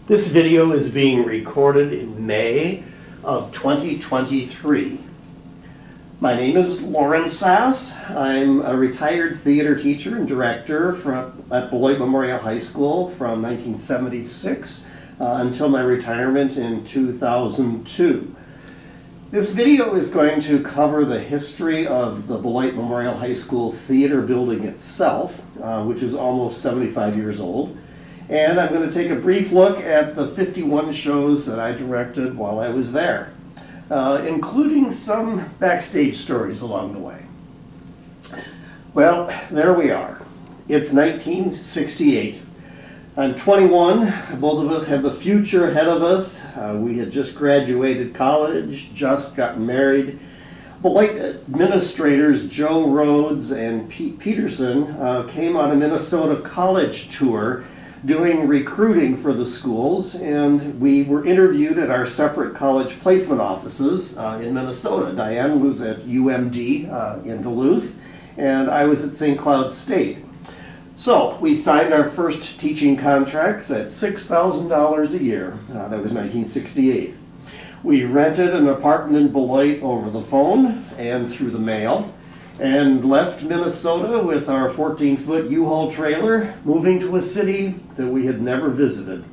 This video is being recorded in May of 2023. My name is Loren Sass. I'm a retired theater teacher and director at Beloit Memorial High School from 1976 until my retirement in 2002. This video is going to cover the history of the Beloit Memorial High School theater building itself, which is almost 75 years old. And I'm going to take a brief look at the 51 shows that I directed while I was there, including some backstage stories along the way. Well, there we are. It's 1968. I'm 21. Both of us have the future ahead of us. We had just graduated college, just gotten married. Beloit administrators Joe Rhodes and Pete Peterson came on a Minnesota college tour doing recruiting for the schools, and we were interviewed at our separate college placement offices in Minnesota. Diane was at UMD in Duluth, and I was at St. Cloud State. So we signed our first teaching contracts at $6,000 a year. That was 1968. We rented an apartment in Beloit over the phone and through the mail, and left Minnesota with our 14-foot U-Haul trailer, moving to a city that we had never visited.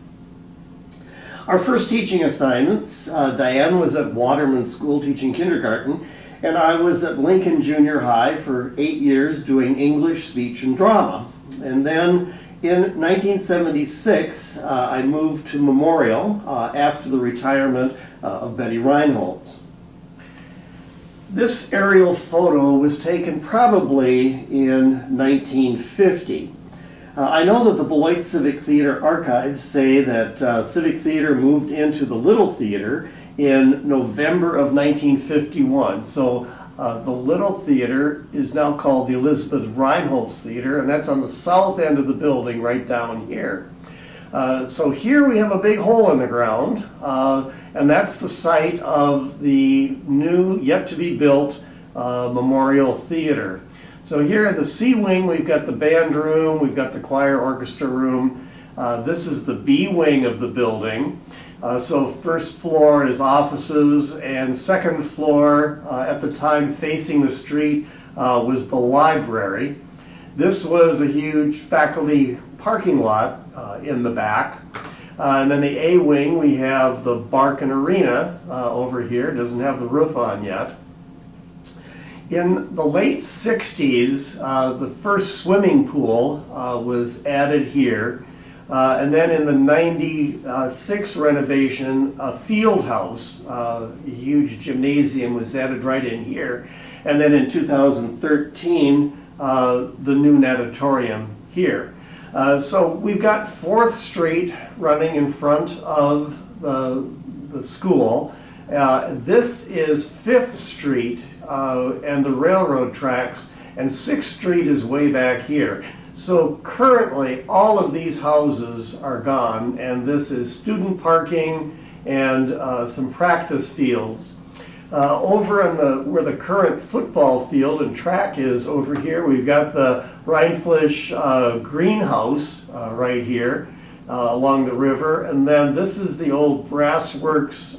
Our first teaching assignments, Diane was at Waterman School teaching kindergarten, and I was at Lincoln Junior High for 8 years doing English, speech, and drama. And then in 1976, I moved to Memorial after the retirement of Betty Reinholz. This aerial photo was taken probably in 1950. I know that the Beloit Civic Theater archives say that Civic Theater moved into the Little Theater in November of 1951. So the Little Theater is now called the Elizabeth Reinholz Theater, and that's on the south end of the building right down here. So here we have a big hole in the ground, and that's the site of the new, yet-to-be-built Memorial Theater. So here in the C wing, we've got the band room, we've got the choir orchestra room. This is the B wing of the building. So first floor is offices, and second floor, at the time facing the street, was the library. This was a huge faculty parking lot in the back. And then the A wing, we have the Barkin Arena over here. It doesn't have the roof on yet. In the late 60s, the first swimming pool was added here. And then in the 96 renovation, a field house, a huge gymnasium was added right in here. And then in 2013, the new natatorium here. So we've got 4th Street running in front of the school. This is 5th Street and the railroad tracks, and 6th Street is way back here. So currently all of these houses are gone, and this is student parking and some practice fields. Over on where the current football field and track is over here, we've got the Rheinfleisch greenhouse right here along the river. And then this is the old brass works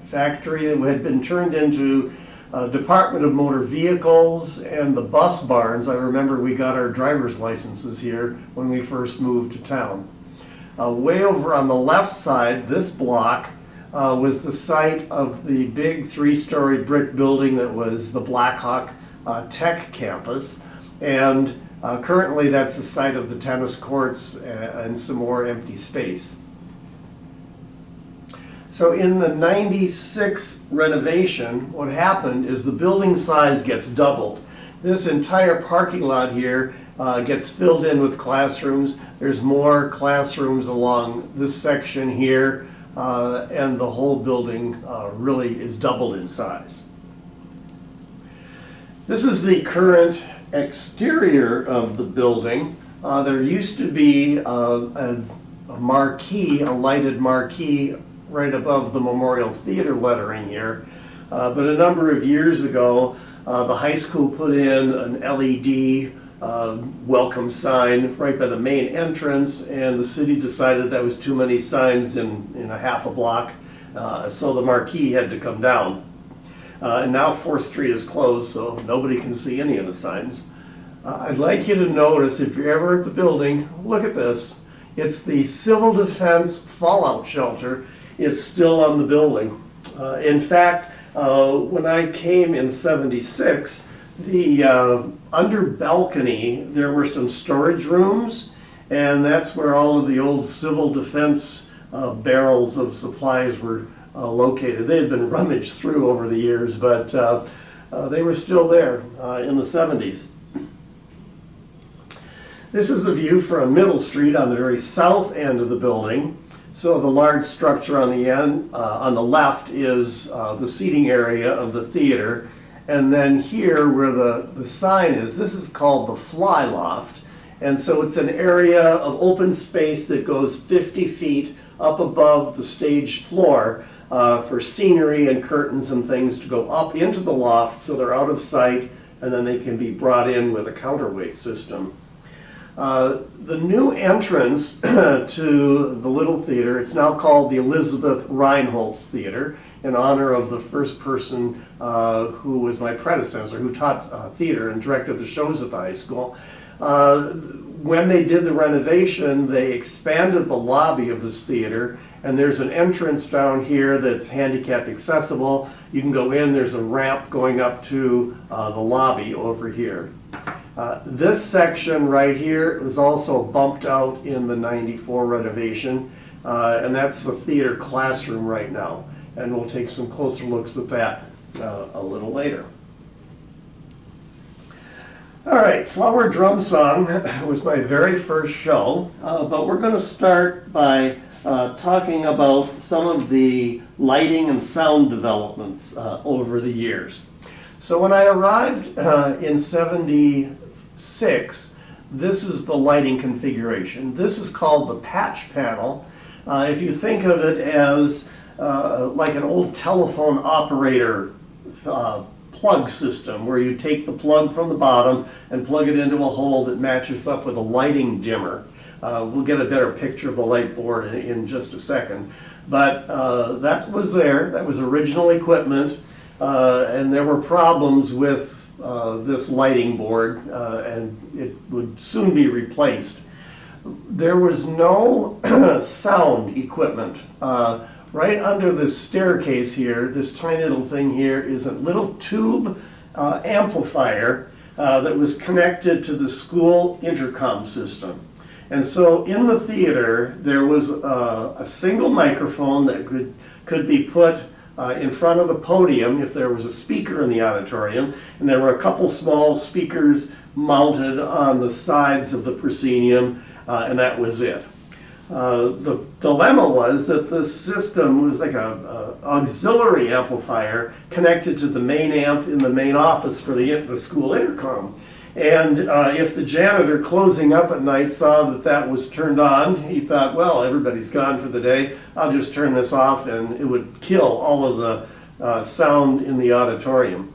factory that had been turned into Department of Motor Vehicles, and the bus barns. I remember we got our driver's licenses here when we first moved to town. Way over on the left side, this block was the site of the big 3-story brick building that was the Blackhawk Tech campus, and currently that's the site of the tennis courts and some more empty space. So in the 96 renovation, what happened is the building size gets doubled. This entire parking lot here gets filled in with classrooms. There's more classrooms along this section here, and the whole building really is doubled in size. This is the current exterior of the building. There used to be a marquee, a lighted marquee, right above the Memorial Theater lettering here. But a number of years ago, the high school put in an LED welcome sign right by the main entrance, and the city decided that was too many signs in a half a block, so the marquee had to come down. And now 4th Street is closed, so nobody can see any of the signs. I'd like you to notice, if you're ever at the building, look at this. It's the Civil Defense Fallout Shelter. It's still on the building. In fact, when I came in '76, the under balcony, there were some storage rooms, and that's where all of the old civil defense barrels of supplies were located. They had been rummaged through over the years, but they were still there in the '70s. This is the view from Middle Street on the very south end of the building. So the large structure on the end, on the left, is the seating area of the theater. And then here where the sign is, this is called the fly loft. And so it's an area of open space that goes 50 feet up above the stage floor for scenery and curtains and things to go up into the loft so they're out of sight, and then they can be brought in with a counterweight system. The new entrance to the Little Theater, it's now called the Elizabeth Reinholz Theater, in honor of the first person who was my predecessor, who taught theater and directed the shows at the high school. When they did the renovation, they expanded the lobby of this theater, and there's an entrance down here that's handicap accessible. You can go in, there's a ramp going up to the lobby over here. This section right here was also bumped out in the '94 renovation, and that's the theater classroom right now. And we'll take some closer looks at that a little later. All right, Flower Drum Song was my very first show, but we're going to start by talking about some of the lighting and sound developments over the years. So when I arrived in '76, this is the lighting configuration. This is called the patch panel. If you think of it as like an old telephone operator plug system, where you take the plug from the bottom and plug it into a hole that matches up with a lighting dimmer. We'll get a better picture of the light board in just a second. But that was there. That was original equipment. And there were problems with this lighting board, and it would soon be replaced. There was no sound equipment. Right under this staircase here, this tiny little thing here is a little tube amplifier that was connected to the school intercom system. And so in the theater, there was a single microphone that could be put in front of the podium if there was a speaker in the auditorium, and there were a couple small speakers mounted on the sides of the proscenium, and that was it. The dilemma was that this system was like a auxiliary amplifier connected to the main amp in the main office for the school intercom. And if the janitor closing up at night saw that that was turned on, he thought, well, everybody's gone for the day, I'll just turn this off, and it would kill all of the sound in the auditorium.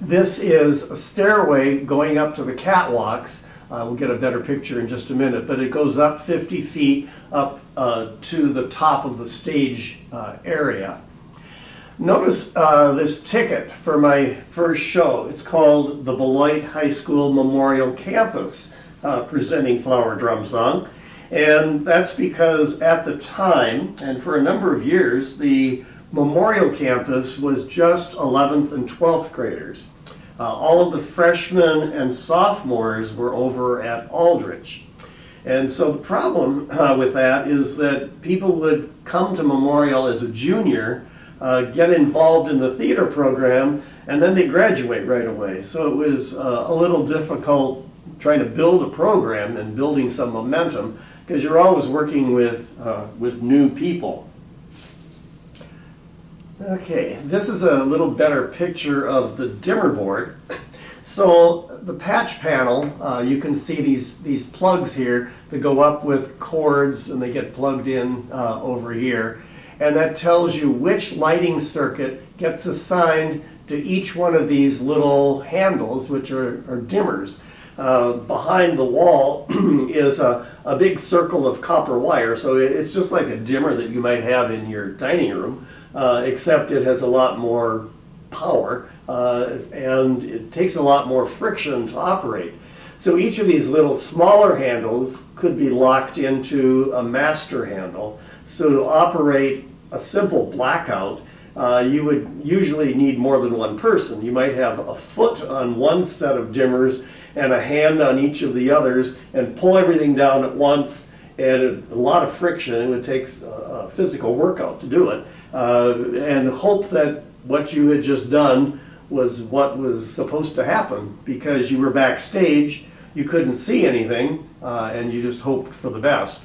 This is a stairway going up to the catwalks. We'll get a better picture in just a minute, but it goes up 50 feet up to the top of the stage area. Notice this ticket for my first show. It's called the Beloit High School Memorial Campus, presenting Flower Drum Song. And that's because at the time, and for a number of years, the Memorial Campus was just 11th and 12th graders. All of the freshmen and sophomores were over at Aldrich. And so the problem with that is that people would come to Memorial as a junior, get involved in the theater program, and then they graduate right away. So it was a little difficult trying to build a program and building some momentum, because you're always working with new people. Okay, this is a little better picture of the dimmer board. So the patch panel, you can see these plugs here that go up with cords, and they get plugged in over here. And that tells you which lighting circuit gets assigned to each one of these little handles, which are dimmers. behind the wall is a big circle of copper wire. So it's just like a dimmer that you might have in your dining room, except it has a lot more power and it takes a lot more friction to operate. So each of these little smaller handles could be locked into a master handle. So to operate a simple blackout, you would usually need more than one person. You might have a foot on one set of dimmers and a hand on each of the others and pull everything down at once, and a lot of friction. It would take a physical workout to do it, and hope that what you had just done was what was supposed to happen, because you were backstage, you couldn't see anything, and you just hoped for the best.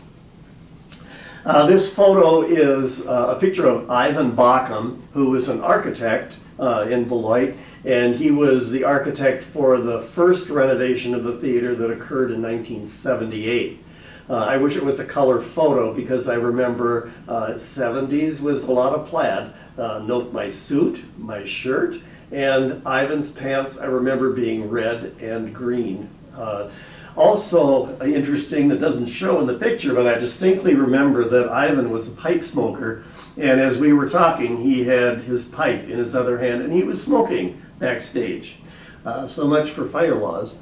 This photo is a picture of Ivan Bacham, who was an architect in Beloit, and he was the architect for the first renovation of the theater that occurred in 1978. I wish it was a color photo, because I remember 70s was a lot of plaid. Note my suit, my shirt, and Ivan's pants I remember being red and green. Also interesting, that doesn't show in the picture, but I distinctly remember that Ivan was a pipe smoker, and as we were talking, he had his pipe in his other hand, and he was smoking backstage. So much for fire laws.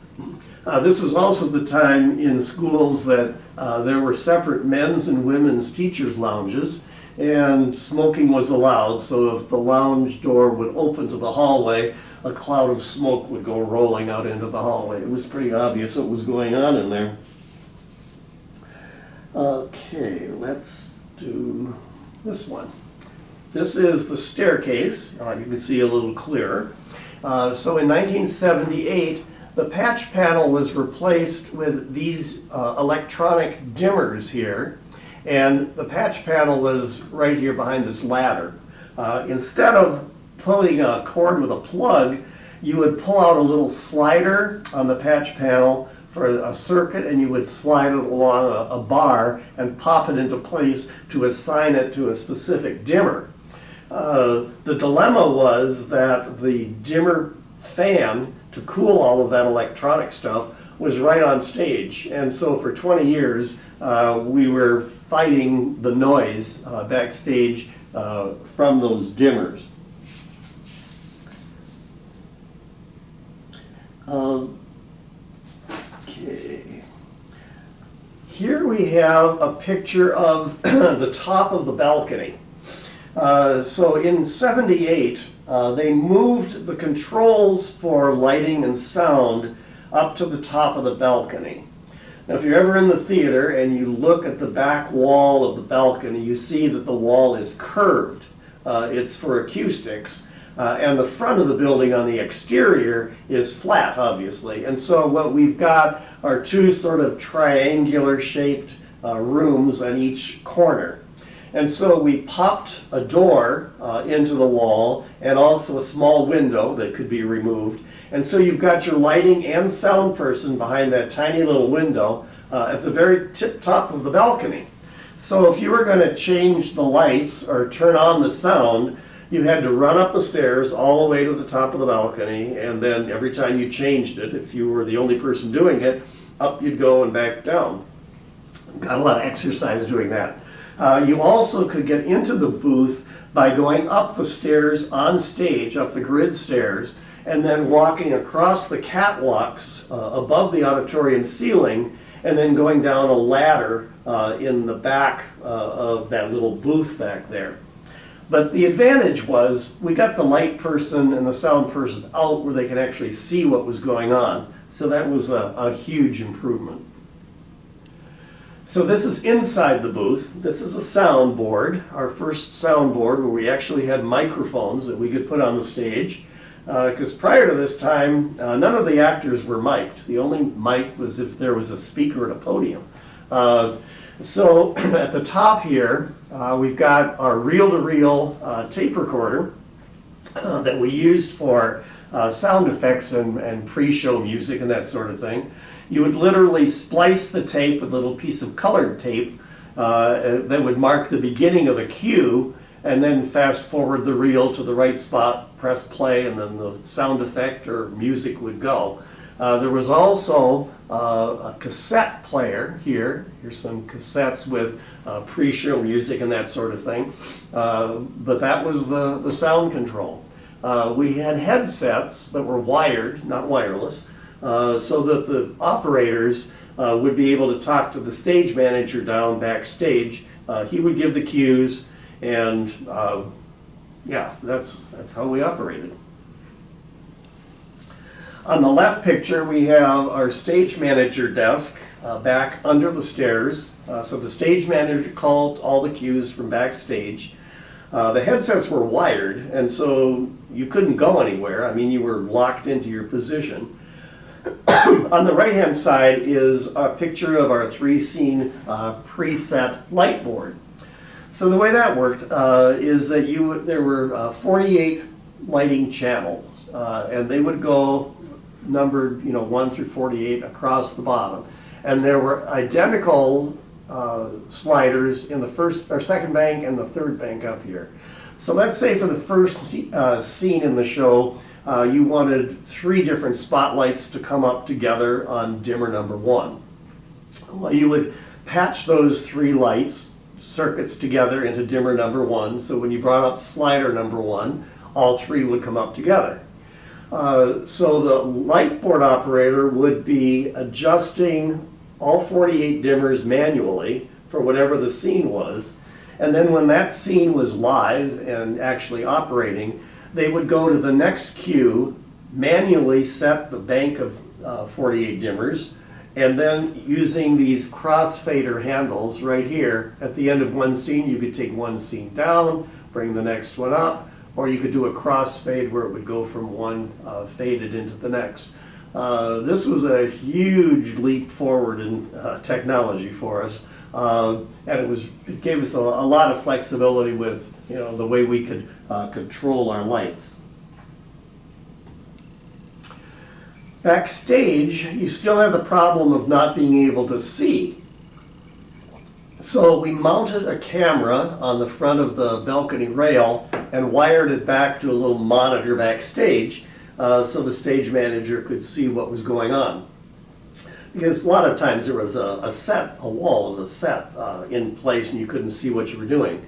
This was also the time in schools that there were separate men's and women's teachers' lounges, and smoking was allowed. So if the lounge door would open to the hallway, a cloud of smoke would go rolling out into the hallway. It was pretty obvious what was going on in there. Okay, let's do this one. This is the staircase. You can see a little clearer. So in 1978, the patch panel was replaced with these electronic dimmers here, and the patch panel was right here behind this ladder. Instead of pulling a cord with a plug, you would pull out a little slider on the patch panel for a circuit, and you would slide it along a bar and pop it into place to assign it to a specific dimmer. The dilemma was that the dimmer fan to cool all of that electronic stuff was right on stage, and so for 20 years we were fighting the noise backstage from those dimmers. Okay. Here we have a picture of the top of the balcony. So in '78, they moved the controls for lighting and sound up to the top of the balcony. Now, if you're ever in the theater and you look at the back wall of the balcony, you see that the wall is curved. It's for acoustics. And the front of the building on the exterior is flat, obviously. And so what we've got are two sort of triangular shaped rooms on each corner. And so we popped a door into the wall and also a small window that could be removed. And so you've got your lighting and sound person behind that tiny little window at the very tip top of the balcony. So if you were going to change the lights or turn on the sound, you had to run up the stairs all the way to the top of the balcony, and then every time you changed it, if you were the only person doing it, up you'd go and back down. Got a lot of exercise doing that. You also could get into the booth by going up the stairs on stage, up the grid stairs, and then walking across the catwalks above the auditorium ceiling, and then going down a ladder in the back of that little booth back there. But the advantage was we got the light person and the sound person out where they could actually see what was going on. So that was a huge improvement. So this is inside the booth. This is the soundboard, our first soundboard where we actually had microphones that we could put on the stage. Because prior to this time, none of the actors were mic'd. The only mic was if there was a speaker at a podium. So at the top here, we've got our reel-to-reel tape recorder that we used for sound effects and pre-show music and that sort of thing. You would literally splice the tape with a little piece of colored tape that would mark the beginning of a cue, and then fast forward the reel to the right spot, press play, and then the sound effect or music would go. There was also a cassette player here. Here's some cassettes with pre-show music and that sort of thing. But that was the sound control. We had headsets that were wired, not wireless, so that the operators would be able to talk to the stage manager down backstage. He would give the cues, and yeah, that's how we operated. On the left picture, we have our stage manager desk back under the stairs. So the stage manager called all the cues from backstage. The headsets were wired, and so you couldn't go anywhere. I mean, you were locked into your position. On the right-hand side is a picture of our 3-scene preset light board. So the way that worked is that there were 48 lighting channels, and they would go numbered, 1 through 48 across the bottom. And there were identical sliders in the first or second bank and the third bank up here. So let's say for the first scene in the show, you wanted 3 different spotlights to come up together on dimmer number 1. Well, you would patch those 3 lights, circuits together into dimmer number 1, so when you brought up slider number 1, all 3 would come up together. So the light board operator would be adjusting all 48 dimmers manually for whatever the scene was, and then when that scene was live and actually operating, they would go to the next cue, manually set the bank of 48 dimmers, and then using these crossfader handles right here, at the end of one scene, you could take one scene down, bring the next one up, or you could do a crossfade where it would go from one faded into the next. This was a huge leap forward in technology for us, and it gave us a lot of flexibility with the way we could control our lights. Backstage, you still have the problem of not being able to see. So we mounted a camera on the front of the balcony rail and wired it back to a little monitor backstage so the stage manager could see what was going on. Because a lot of times there was a wall of a set in place and you couldn't see what you were doing.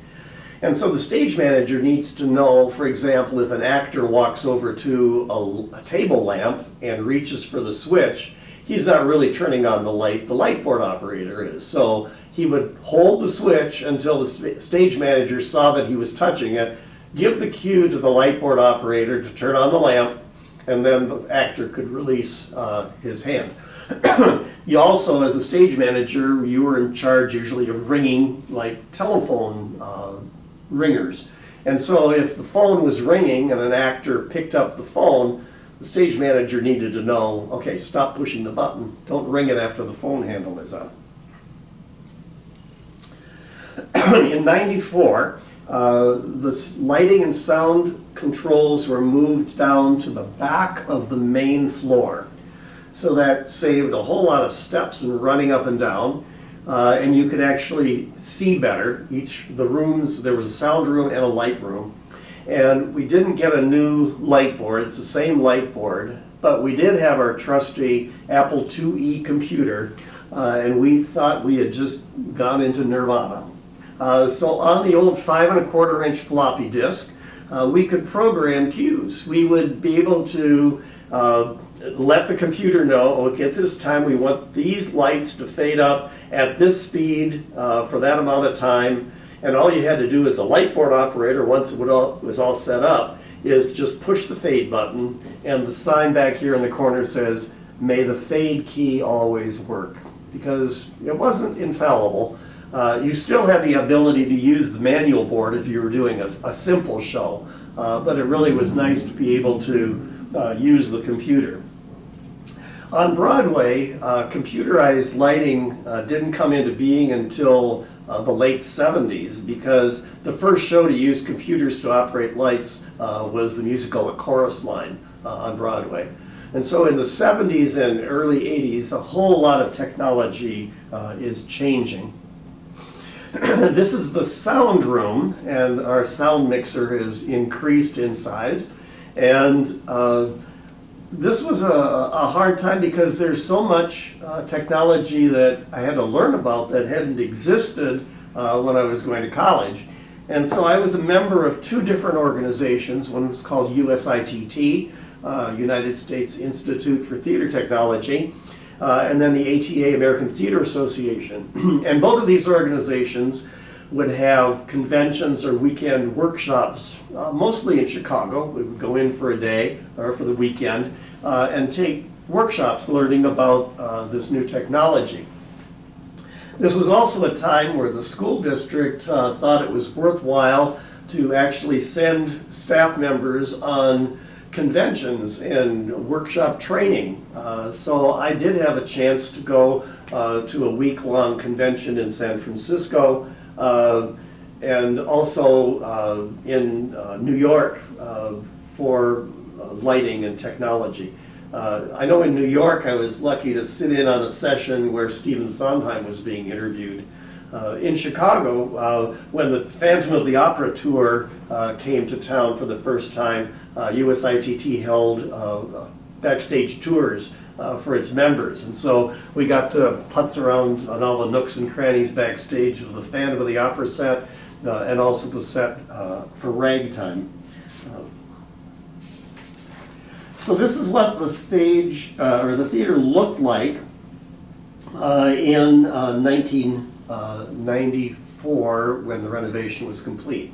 And so the stage manager needs to know, for example, if an actor walks over to a table lamp and reaches for the switch, he's not really turning on the light board operator is. So he would hold the switch until the stage manager saw that he was touching it, give the cue to the light board operator to turn on the lamp, and then the actor could release his hand. You also, as a stage manager, you were in charge usually of ringing like telephone ringers. And so if the phone was ringing and an actor picked up the phone, the stage manager needed to know, okay, stop pushing the button. Don't ring it after the phone handle is up. In '94, the lighting and sound controls were moved down to the back of the main floor. So that saved a whole lot of steps and running up and down. And you could actually see better. The rooms, there was a sound room and a light room. And we didn't get a new light board, it's the same light board, but we did have our trusty Apple IIe computer, and we thought we had just gone into nirvana. So on the old 5 1/4 inch floppy disk, we could program cues. We would be able to let the computer know, okay, at this time we want these lights to fade up at this speed for that amount of time. And all you had to do as a light board operator, once it was all set up, is just push the fade button, and the sign back here in the corner says, "May the fade key always work," because it wasn't infallible. You still had the ability to use the manual board if you were doing a simple show, but it really was nice to be able to use the computer. On Broadway, computerized lighting didn't come into being until the late 70s, because the first show to use computers to operate lights was the musical A Chorus Line on Broadway. And so in the 70s and early 80s, a whole lot of technology is changing. This is the sound room, and our sound mixer is increased in size. And This was a hard time because there's so much technology that I had to learn about that hadn't existed when I was going to college. And so I was a member of two different organizations. One was called USITT, United States Institute for Theater Technology, and then the ATA, American Theater Association. And both of these organizations would have conventions or weekend workshops, mostly in Chicago. We would go in for a day or for the weekend and take workshops learning about this new technology. This was also a time where the school district thought it was worthwhile to actually send staff members on conventions and workshop training. So I did have a chance to go to a week-long convention in San Francisco and also in New York for lighting and technology. I know in New York I was lucky to sit in on a session where Stephen Sondheim was being interviewed. In Chicago, when the Phantom of the Opera tour came to town for the first time, USITT held backstage tours for its members. And so we got to putz around on all the nooks and crannies backstage of the Phantom of the Opera set and also the set for Ragtime. So this is what the stage or the theater looked like in 1994 when the renovation was complete.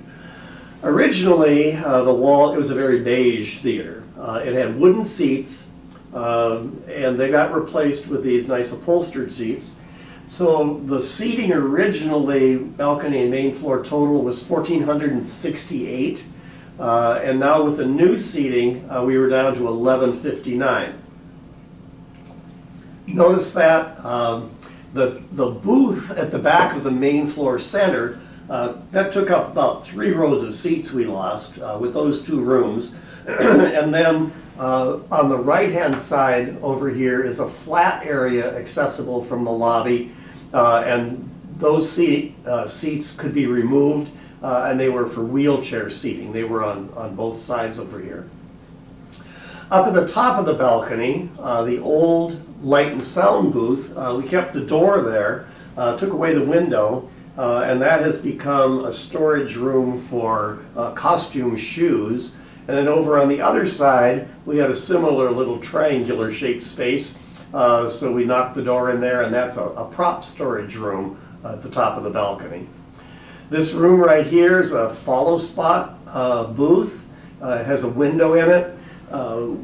Originally, the wall, it was a very beige theater. It had wooden seats, and they got replaced with these nice upholstered seats. So the seating originally, balcony and main floor total, was 1,468. And now with the new seating, we were down to 1,159. Notice that the booth at the back of the main floor center, that took up about 3 rows of seats we lost with those 2 rooms. And then on the right-hand side over here is a flat area accessible from the lobby, and those seats could be removed. And they were for wheelchair seating. They were on both sides over here. Up at the top of the balcony, the old light and sound booth, we kept the door there, took away the window, and that has become a storage room for costume shoes. And then over on the other side, we had a similar little triangular shaped space. So we knocked the door in there, and that's a prop storage room at the top of the balcony. This room right here is a follow spot booth. It has a window in it.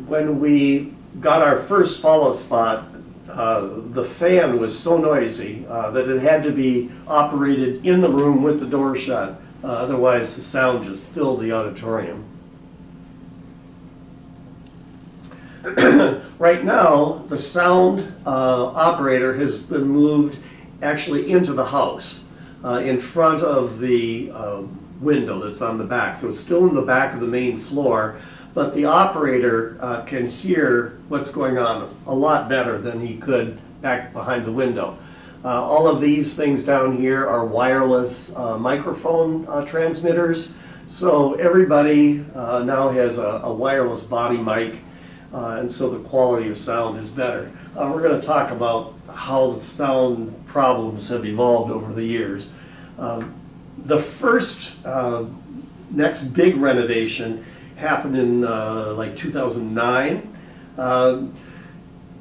When we got our first follow spot, the fan was so noisy that it had to be operated in the room with the door shut. Otherwise, the sound just filled the auditorium. Right now, the sound operator has been moved actually into the house. In front of the window that's on the back. So it's still in the back of the main floor, but the operator can hear what's going on a lot better than he could back behind the window. All of these things down here are wireless microphone transmitters, so everybody now has a wireless body mic, and so the quality of sound is better. We're going to talk about how the sound problems have evolved over the years. The first next big renovation happened in like 2009.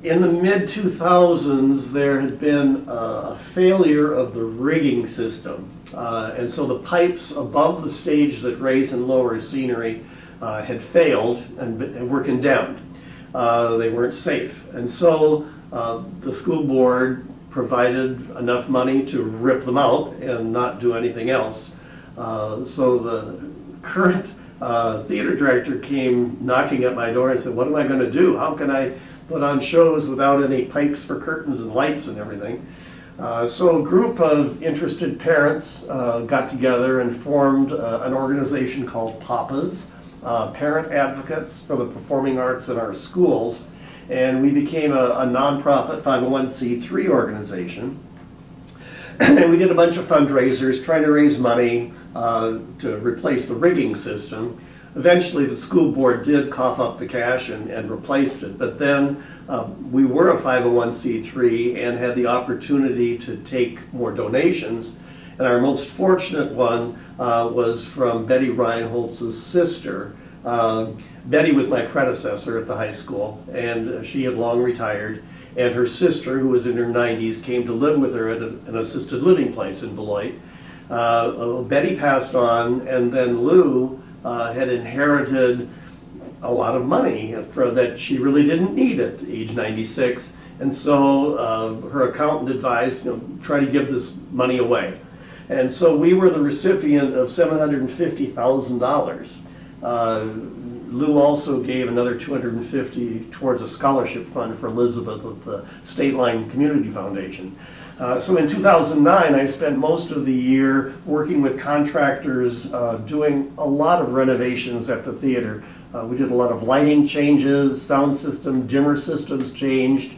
In the mid-2000s, there had been a failure of the rigging system. And so the pipes above the stage that raise and lower scenery had failed and were condemned. They weren't safe. And so the school board provided enough money to rip them out and not do anything else. So the current theater director came knocking at my door and said, what am I going to do? How can I put on shows without any pipes for curtains and lights and everything? So a group of interested parents got together and formed an organization called PAPAs, Parent Advocates for the Performing Arts in Our Schools. And we became a nonprofit 501c3 organization. And we did a bunch of fundraisers trying to raise money to replace the rigging system. Eventually, the school board did cough up the cash and replaced it, but then we were a 501c3 and had the opportunity to take more donations. And our most fortunate one was from Betty Reinholtz's sister. Betty was my predecessor at the high school, and she had long retired. And her sister, who was in her 90s, came to live with her at an assisted living place in Beloit. Betty passed on, and then Lou had inherited a lot of money that she really didn't need at age 96. And so her accountant advised, try to give this money away. And so we were the recipient of $750,000. Lou also gave another $250 towards a scholarship fund for Elizabeth at the State Line Community Foundation. So in 2009, I spent most of the year working with contractors, doing a lot of renovations at the theater. We did a lot of lighting changes, sound system, dimmer systems changed.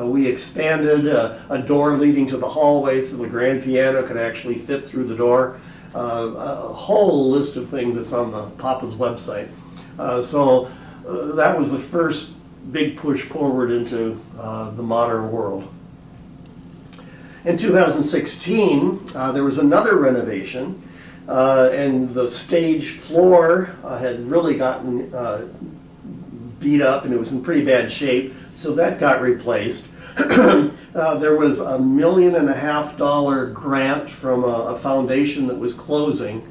We expanded a door leading to the hallway so the grand piano could actually fit through the door. A whole list of things that's on the Papa's website. So that was the first big push forward into the modern world. In 2016, there was another renovation, and the stage floor had really gotten beat up, and it was in pretty bad shape, so that got replaced. There was $1.5 million grant from a foundation that was closing,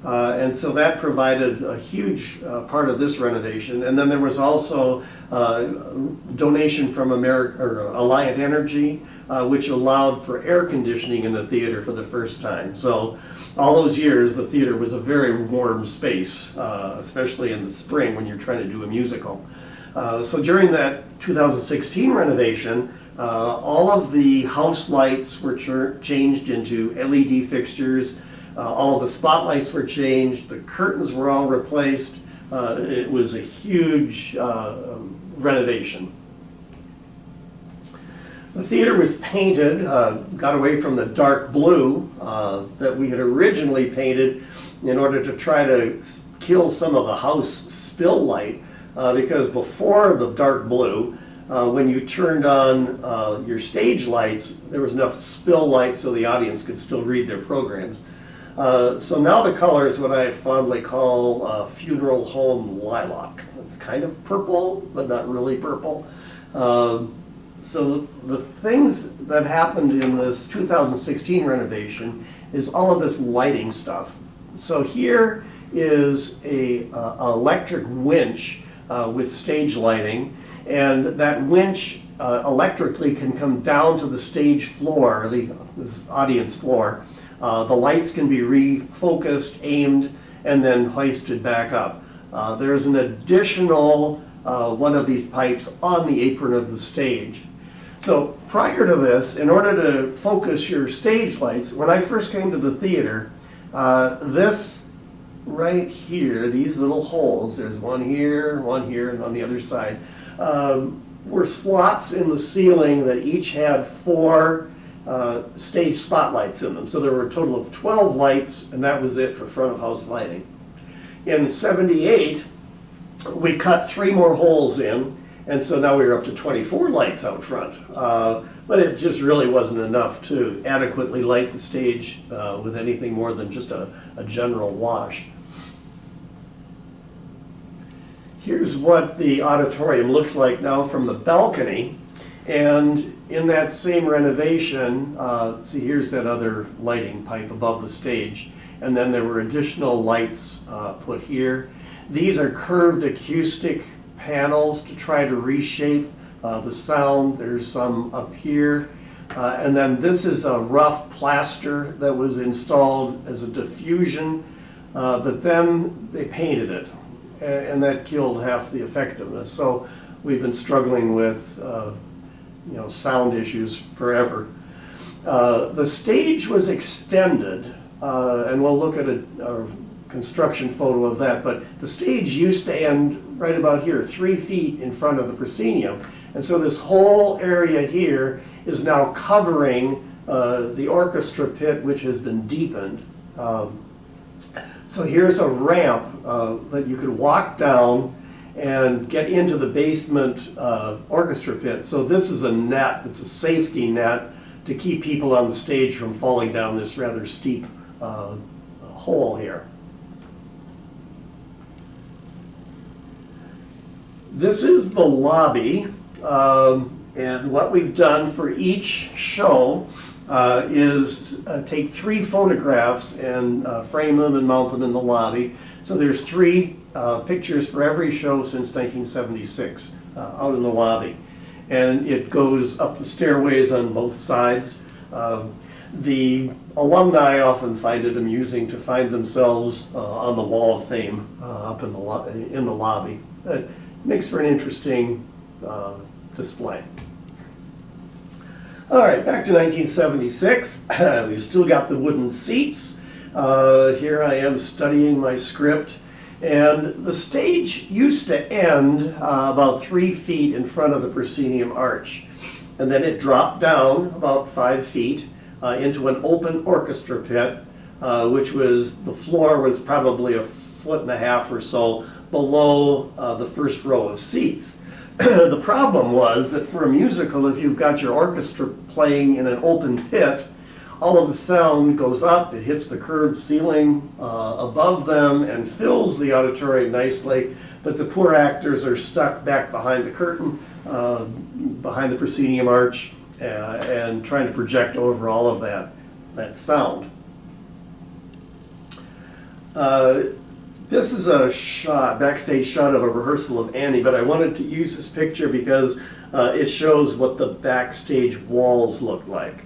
and so that provided a huge part of this renovation. And then there was also donation from Alliant Energy, which allowed for air conditioning in the theater for the first time. So all those years, the theater was a very warm space, especially in the spring when you're trying to do a musical. So during that 2016 renovation, all of the house lights were changed into LED fixtures. All of the spotlights were changed. The curtains were all replaced. It was a huge renovation. The theater was painted, got away from the dark blue that we had originally painted in order to try to kill some of the house spill light, because before the dark blue, when you turned on your stage lights, there was enough spill light so the audience could still read their programs. So now the color is what I fondly call funeral home lilac. It's kind of purple, but not really purple. So the things that happened in this 2016 renovation is all of this lighting stuff. So here is a electric winch with stage lighting, and that winch electrically can come down to the stage floor, this audience floor. The lights can be refocused, aimed, and then hoisted back up. There's an additional one of these pipes on the apron of the stage. So prior to this, in order to focus your stage lights, when I first came to the theater, this right here, these little holes, there's one here, and on the other side, were slots in the ceiling that each had 4 stage spotlights in them. So there were a total of 12 lights, and that was it for front of house lighting. In '78, we cut 3 more holes in, and so now we were up to 24 lights out front. But it just really wasn't enough to adequately light the stage with anything more than just a general wash. Here's what the auditorium looks like now from the balcony. And in that same renovation, see, here's that other lighting pipe above the stage. And then there were additional lights put here. These are curved acoustic panels to try to reshape the sound. There's some up here. And then this is a rough plaster that was installed as a diffusion, but then they painted it, and that killed half the effectiveness. So we've been struggling with sound issues forever. The stage was extended, and we'll look at a construction photo of that, but the stage used to end right about here, 3 feet in front of the proscenium. And so this whole area here is now covering the orchestra pit, which has been deepened. So here's a ramp that you could walk down and get into the basement orchestra pit. So this is a net, it's a safety net to keep people on the stage from falling down this rather steep hole here. This is the lobby, and what we've done for each show is take 3 photographs and frame them and mount them in the lobby. So there's 3 pictures for every show since 1976 out in the lobby. And it goes up the stairways on both sides. The alumni often find it amusing to find themselves on the Wall of Fame up in the lobby. It makes for an interesting display. All right, back to 1976. We've still got the wooden seats. Here I am studying my script. And the stage used to end about 3 feet in front of the proscenium arch. And then it dropped down about 5 feet into an open orchestra pit, which was, the floor was probably 1.5 feet or so below the first row of seats. The problem was that for a musical, if you've got your orchestra playing in an open pit, all of the sound goes up, it hits the curved ceiling above them and fills the auditorium nicely, but the poor actors are stuck back behind the curtain, behind the proscenium arch, and trying to project over all of that sound. This is a backstage shot of a rehearsal of Annie, but I wanted to use this picture because it shows what the backstage walls looked like.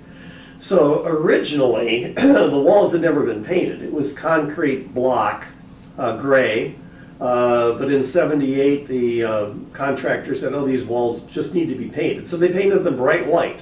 So originally, the walls had never been painted. It was concrete block, gray, but in '78 the contractor said, oh, these walls just need to be painted. So they painted them bright white.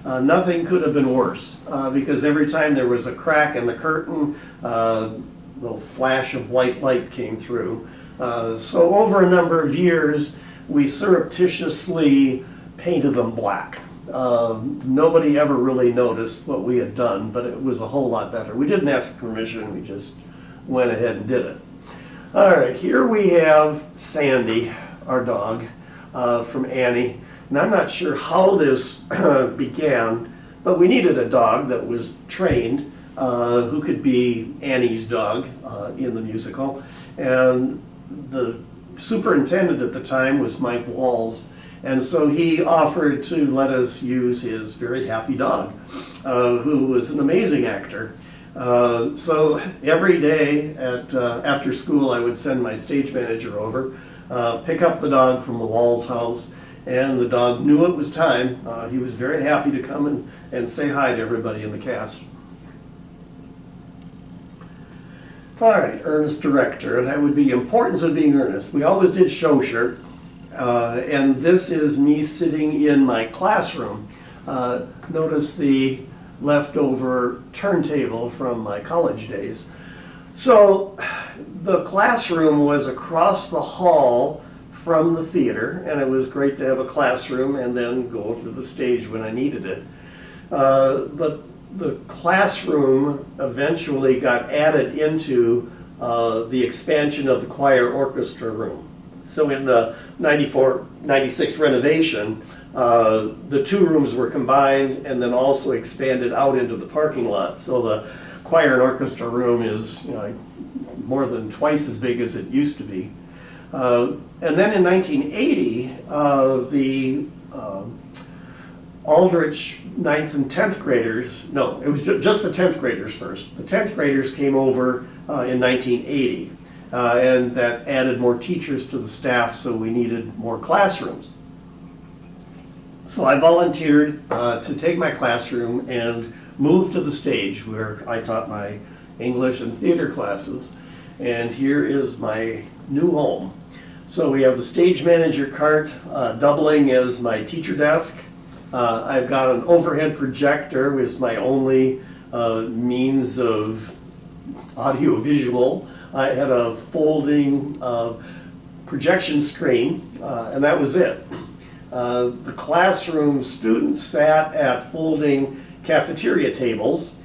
Nothing could have been worse because every time there was a crack in the curtain, the flash of white light came through. So over a number of years, we surreptitiously painted them black. Nobody ever really noticed what we had done, but it was a whole lot better. We didn't ask permission, we just went ahead and did it. All right, here we have Sandy, our dog, from Annie. And I'm not sure how this began, but we needed a dog that was trained, who could be Annie's dog in the musical. And the superintendent at the time was Mike Walls. And so he offered to let us use his very happy dog, who was an amazing actor. So every day after school, I would send my stage manager over, pick up the dog from the Walls house, and the dog knew it was time. He was very happy to come and say hi to everybody in the cast. All right, earnest director. That would be importance of being earnest. We always did show shirts. And this is me sitting in my classroom. Notice the leftover turntable from my college days. So the classroom was across the hall from the theater, and it was great to have a classroom and then go over to the stage when I needed it. But the classroom eventually got added into the expansion of the choir orchestra room. So in the 96 renovation, the 2 rooms were combined and then also expanded out into the parking lot. So the choir and orchestra room is, like more than twice as big as it used to be. And then in 1980, the Aldrich 9th and 10th graders, no, it was just the 10th graders first. The 10th graders came over in 1980. And that added more teachers to the staff, so we needed more classrooms. So I volunteered to take my classroom and move to the stage where I taught my English and theater classes. And here is my new home. So we have the stage manager cart doubling as my teacher desk. I've got an overhead projector, which is my only means of audio-visual. I had a folding projection screen, and that was it. The classroom students sat at folding cafeteria tables,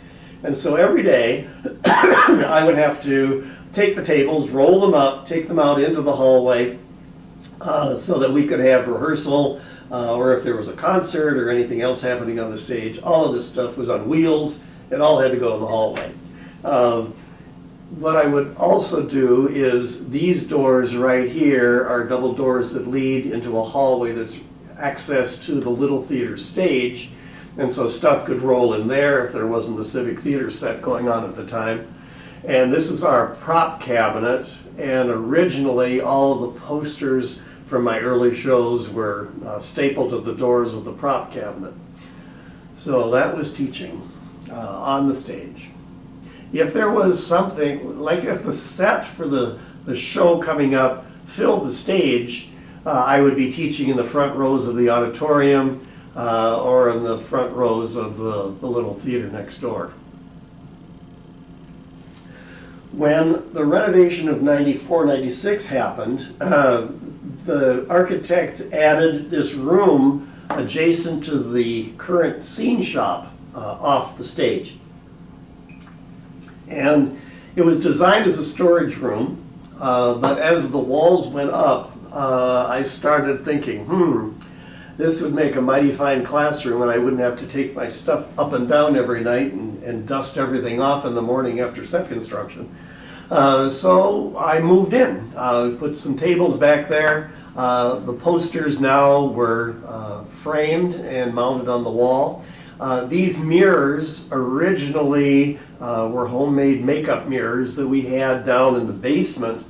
And so every day I would have to take the tables, roll them up, take them out into the hallway so that we could have rehearsal, or if there was a concert or anything else happening on the stage. All of this stuff was on wheels. It all had to go in the hallway. What I would also do is these doors right here are double doors that lead into a hallway that's access to the Little Theater stage, and so stuff could roll in there if there wasn't a Civic Theater set going on at the time. And this is our prop cabinet, and originally all of the posters from my early shows were stapled to the doors of the prop cabinet. So that was teaching on the stage. If there was something, like if the set for the show coming up filled the stage, I would be teaching in the front rows of the auditorium or in the front rows of the Little Theater next door. When the renovation of 94, 96 happened, the architects added this room adjacent to the current scene shop off the stage. And it was designed as a storage room, but as the walls went up, I started thinking, this would make a mighty fine classroom, and I wouldn't have to take my stuff up and down every night and dust everything off in the morning after set construction. So I moved in, put some tables back there. The posters now were framed and mounted on the wall. These mirrors originally were homemade makeup mirrors that we had down in the basement.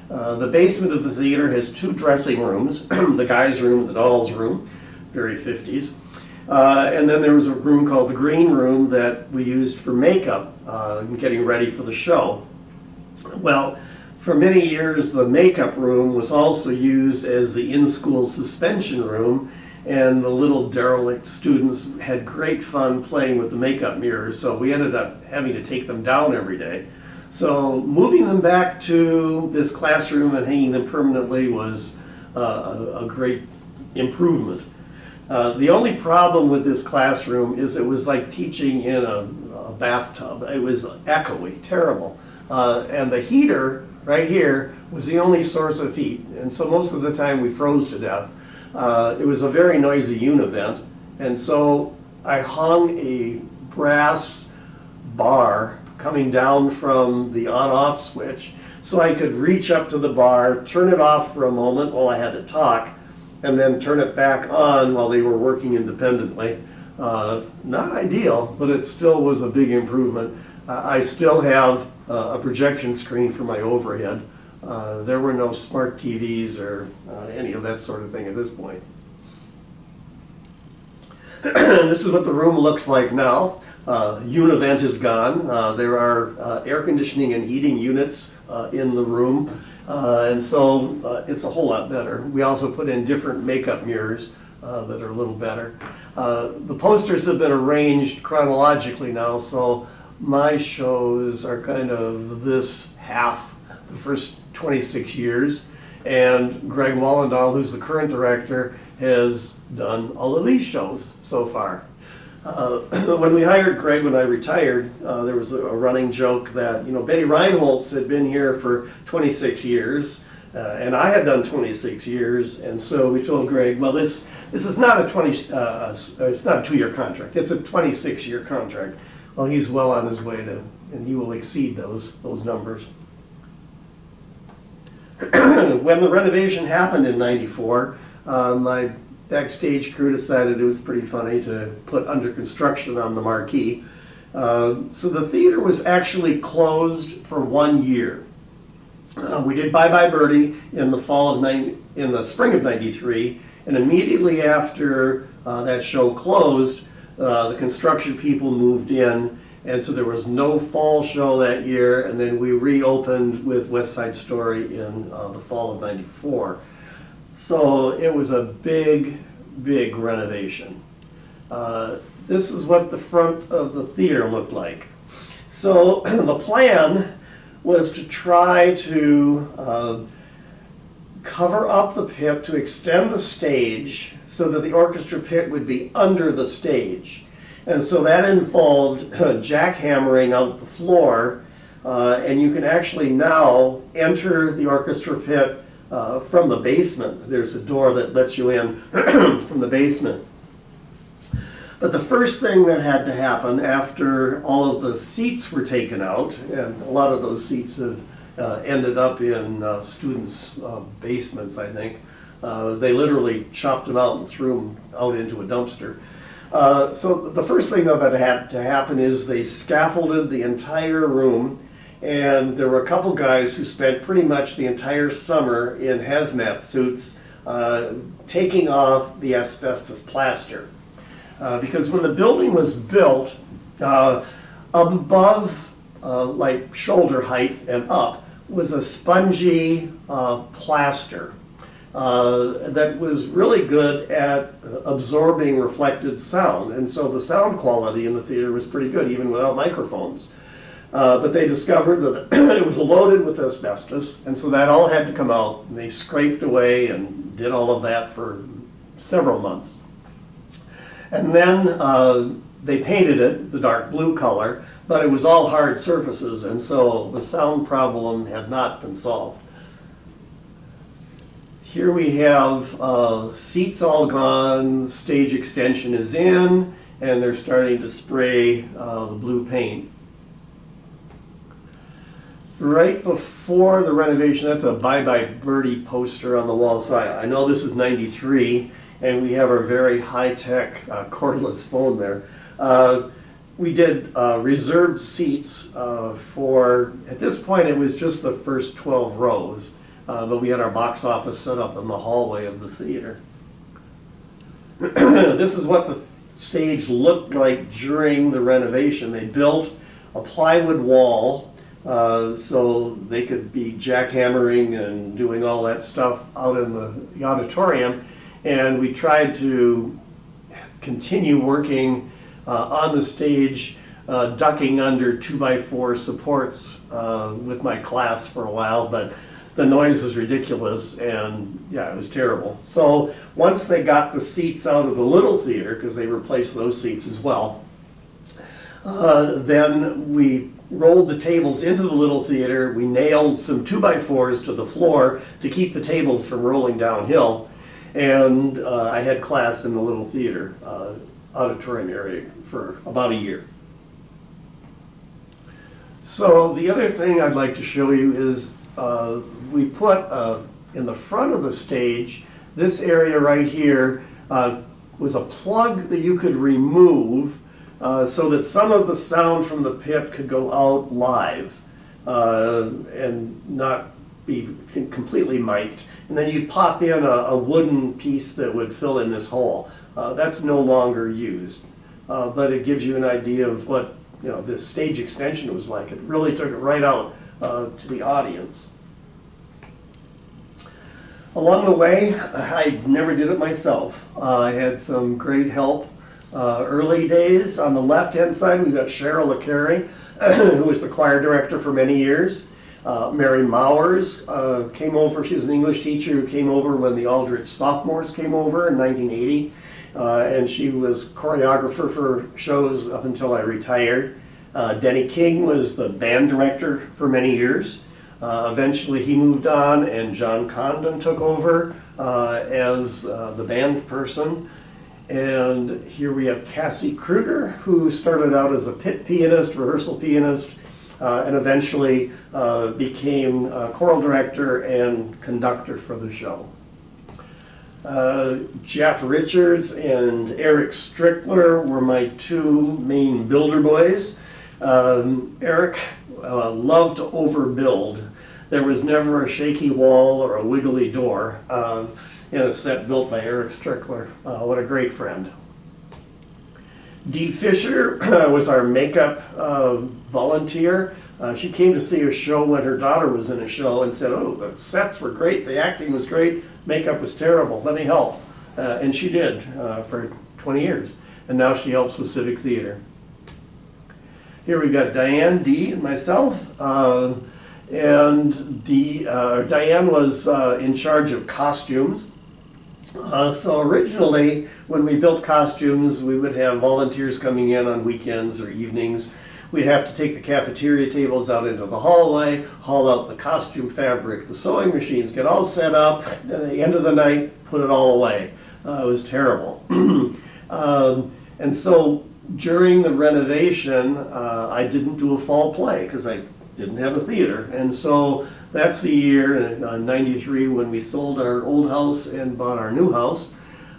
The basement of the theater has two dressing rooms, the guy's room, the doll's room, very 50s. And then there was a room called the green room that we used for makeup and getting ready for the show. Well, for many years the makeup room was also used as the in-school suspension room, and the little derelict students had great fun playing with the makeup mirrors, so we ended up having to take them down every day. So moving them back to this classroom and hanging them permanently was a great improvement. The only problem with this classroom is it was like teaching in a bathtub. It was echoey, terrible. And the heater right here was the only source of heat, and so most of the time we froze to death. It was a very noisy univent, and so I hung a brass bar coming down from the on-off switch so I could reach up to the bar, turn it off for a moment while I had to talk, and then turn it back on while they were working independently. Not ideal, but it still was a big improvement. I still have a projection screen for my overhead. There were no smart TVs or any of that sort of thing at this point. This is what the room looks like now. Univent is gone. There are air conditioning and heating units in the room, and so it's a whole lot better. We also put in different makeup mirrors that are a little better. The posters have been arranged chronologically now, so my shows are kind of this half, the first 26 years, and Greg Wallendahl, who's the current director, has done all of these shows so far. When we hired Greg, when I retired, there was a running joke that, Betty Reinholtz had been here for 26 years, and I had done 26 years, and so we told Greg, well, this is not a it's not a 2-year contract, it's a 26-year contract. Well, he's well on his way to, and he will exceed those numbers. When the renovation happened in '94, my backstage crew decided it was pretty funny to put under construction on the marquee. So the theater was actually closed for 1 year. We did Bye Bye Birdie in the spring of '93, and immediately after that show closed, the construction people moved in, and so there was no fall show that year, and then we reopened with West Side Story in the fall of '94. So it was a big, big renovation. This is what the front of the theater looked like. So the plan was to try to cover up the pit, to extend the stage so that the orchestra pit would be under the stage. And so that involved jackhammering out the floor, and you can actually now enter the orchestra pit from the basement. There's a door that lets you in from the basement. But the first thing that had to happen after all of the seats were taken out, and a lot of those seats have ended up in students' basements, I think. They literally chopped them out and threw them out into a dumpster. So the first thing, though, that had to happen is they scaffolded the entire room, and there were a couple guys who spent pretty much the entire summer in hazmat suits taking off the asbestos plaster. Because when the building was built, above like shoulder height and up was a spongy plaster that was really good at absorbing reflected sound. And so the sound quality in the theater was pretty good, even without microphones. But they discovered that it was loaded with asbestos, and so that all had to come out. And they scraped away and did all of that for several months. And then they painted it the dark blue color, but it was all hard surfaces, and so the sound problem had not been solved. Here we have seats all gone, stage extension is in, and they're starting to spray the blue paint. Right before the renovation, that's a Bye Bye Birdie poster on the wall. So I know this is 93, and we have our very high-tech cordless phone there. We did reserved seats for, at this point it was just the first 12 rows, but we had our box office set up in the hallway of the theater. This is what the stage looked like during the renovation. They built a plywood wall so they could be jackhammering and doing all that stuff out in the auditorium. And we tried to continue working on the stage, ducking under 2x4 supports with my class for a while, but the noise was ridiculous, and yeah, it was terrible. So once they got the seats out of the little theater, because they replaced those seats as well, then we rolled the tables into the little theater. We nailed some 2x4s to the floor to keep the tables from rolling downhill. And I had class in the little theater auditorium area for about a year. So the other thing I'd like to show you is we put in the front of the stage, this area right here was a plug that you could remove so that some of the sound from the pit could go out live and not be completely mic'd. And then you'd pop in a wooden piece that would fill in this hole. That's no longer used, but it gives you an idea of what this stage extension was like. It really took it right out to the audience. Along the way, I never did it myself. I had some great help. Early days, on the left-hand side, we've got Cheryl LeCarey, who was the choir director for many years. Mary Mowers came over. She was an English teacher who came over when the Aldrich sophomores came over in 1980, and she was choreographer for shows up until I retired. Denny King was the band director for many years. Eventually he moved on, and John Condon took over as the band person. And here we have Cassie Kruger, who started out as a pit pianist, rehearsal pianist, and eventually became choral director and conductor for the show. Jeff Richards and Eric Strickler were my two main builder boys. Eric loved to overbuild. There was never a shaky wall or a wiggly door in a set built by Eric Strickler. What a great friend. Dee Fisher was our makeup volunteer. She came to see a show when her daughter was in a show and said, "Oh, the sets were great, the acting was great, makeup was terrible, let me help." And she did for 20 years. And now she helps with Civic Theater. Here we've got Diane, Dee, and myself. Diane was in charge of costumes. So originally, when we built costumes, we would have volunteers coming in on weekends or evenings. We'd have to take the cafeteria tables out into the hallway, haul out the costume fabric, the sewing machines, get all set up, and at the end of the night, put it all away. It was terrible. And so during the renovation, I didn't do a fall play because I didn't have a theater. And so that's the year, in '93, when we sold our old house and bought our new house.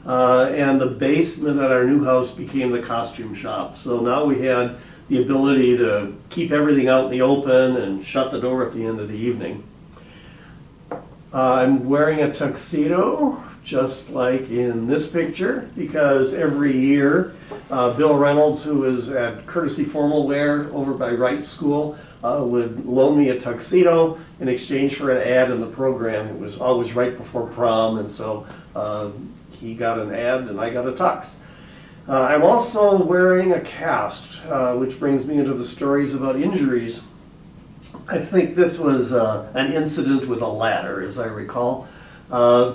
And the basement at our new house became the costume shop. So now we had the ability to keep everything out in the open and shut the door at the end of the evening. I'm wearing a tuxedo, just like in this picture, because every year Bill Reynolds, who is at Courtesy Formal Wear over by Wright School, would loan me a tuxedo in exchange for an ad in the program. It was always right before prom, and so he got an ad and I got a tux. I'm also wearing a cast, which brings me into the stories about injuries. I think this was an incident with a ladder, as I recall. I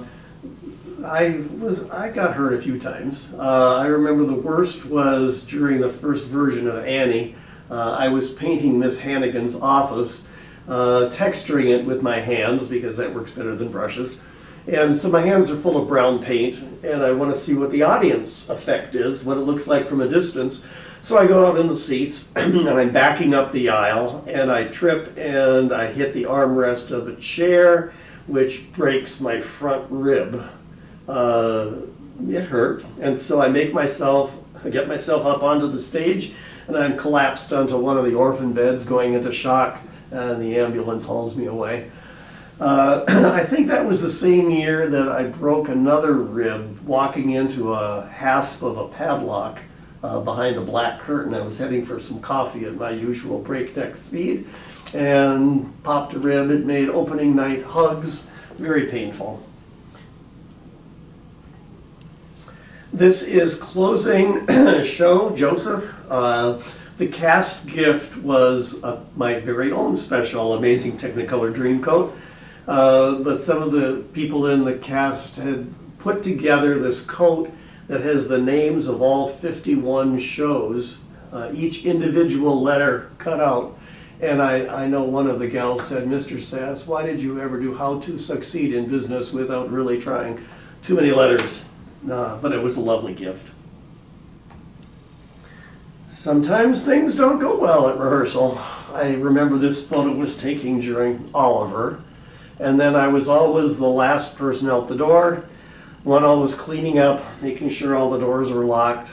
got hurt a few times. I remember the worst was during the first version of Annie. I was painting Miss Hannigan's office, texturing it with my hands because that works better than brushes. And so my hands are full of brown paint, and I want to see what the audience effect is, what it looks like from a distance. So I go out in the seats, and I'm backing up the aisle, and I trip, and I hit the armrest of a chair, which breaks my front rib. It hurt, and so I get myself up onto the stage, and I'm collapsed onto one of the orphan beds going into shock, and the ambulance hauls me away. I think that was the same year that I broke another rib walking into a hasp of a padlock behind a black curtain. I was heading for some coffee at my usual breakneck speed and popped a rib. It made opening night hugs very painful. This is closing show, Joseph. The cast gift was my very own special Amazing Technicolor Dreamcoat. But some of the people in the cast had put together this coat that has the names of all 51 shows, each individual letter cut out. And I know one of the gals said, "Mr. Sass, why did you ever do How to Succeed in Business without really trying too many letters?" But it was a lovely gift. Sometimes things don't go well at rehearsal. I remember this photo was taken during Oliver. And then I was always the last person out the door, one always cleaning up, making sure all the doors were locked.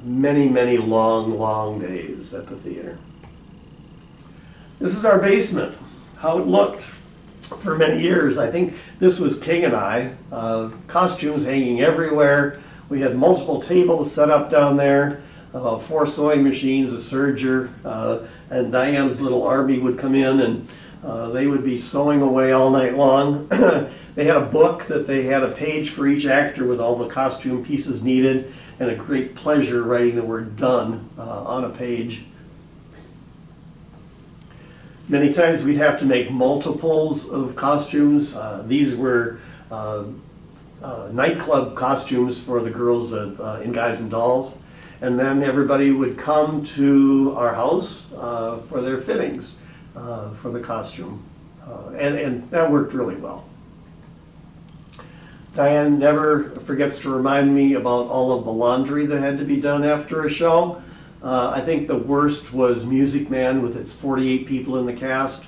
Many, many long, long days at the theater. This is our basement, how it looked for many years. I think this was King and I, costumes hanging everywhere. We had multiple tables set up down there, 4 sewing machines, a serger, and Diane's little army would come in and they would be sewing away all night long. They had a book that they had a page for each actor with all the costume pieces needed, and a great pleasure writing the word "done" on a page. Many times we'd have to make multiples of costumes. These were nightclub costumes for the girls in Guys and Dolls. And then everybody would come to our house for their fittings. For the costume, and that worked really well. Diane never forgets to remind me about all of the laundry that had to be done after a show. I think the worst was Music Man with its 48 people in the cast.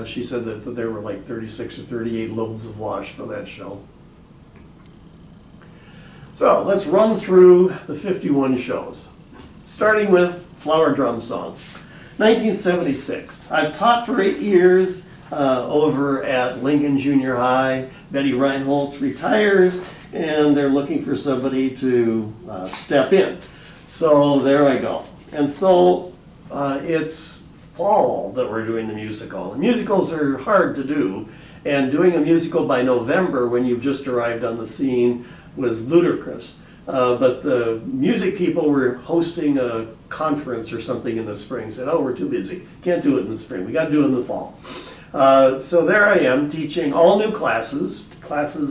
She said that there were like 36 or 38 loads of wash for that show. So let's run through the 51 shows, starting with Flower Drum Song. 1976. I've taught for 8 years over at Lincoln Junior High. Betty Reinholtz retires, and they're looking for somebody to step in. So there I go. And so it's fall that we're doing the musical. And musicals are hard to do, and doing a musical by November when you've just arrived on the scene was ludicrous. But the music people were hosting a conference or something in the spring. Said, "Oh, we're too busy. Can't do it in the spring. We got to do it in the fall." So there I am teaching all new classes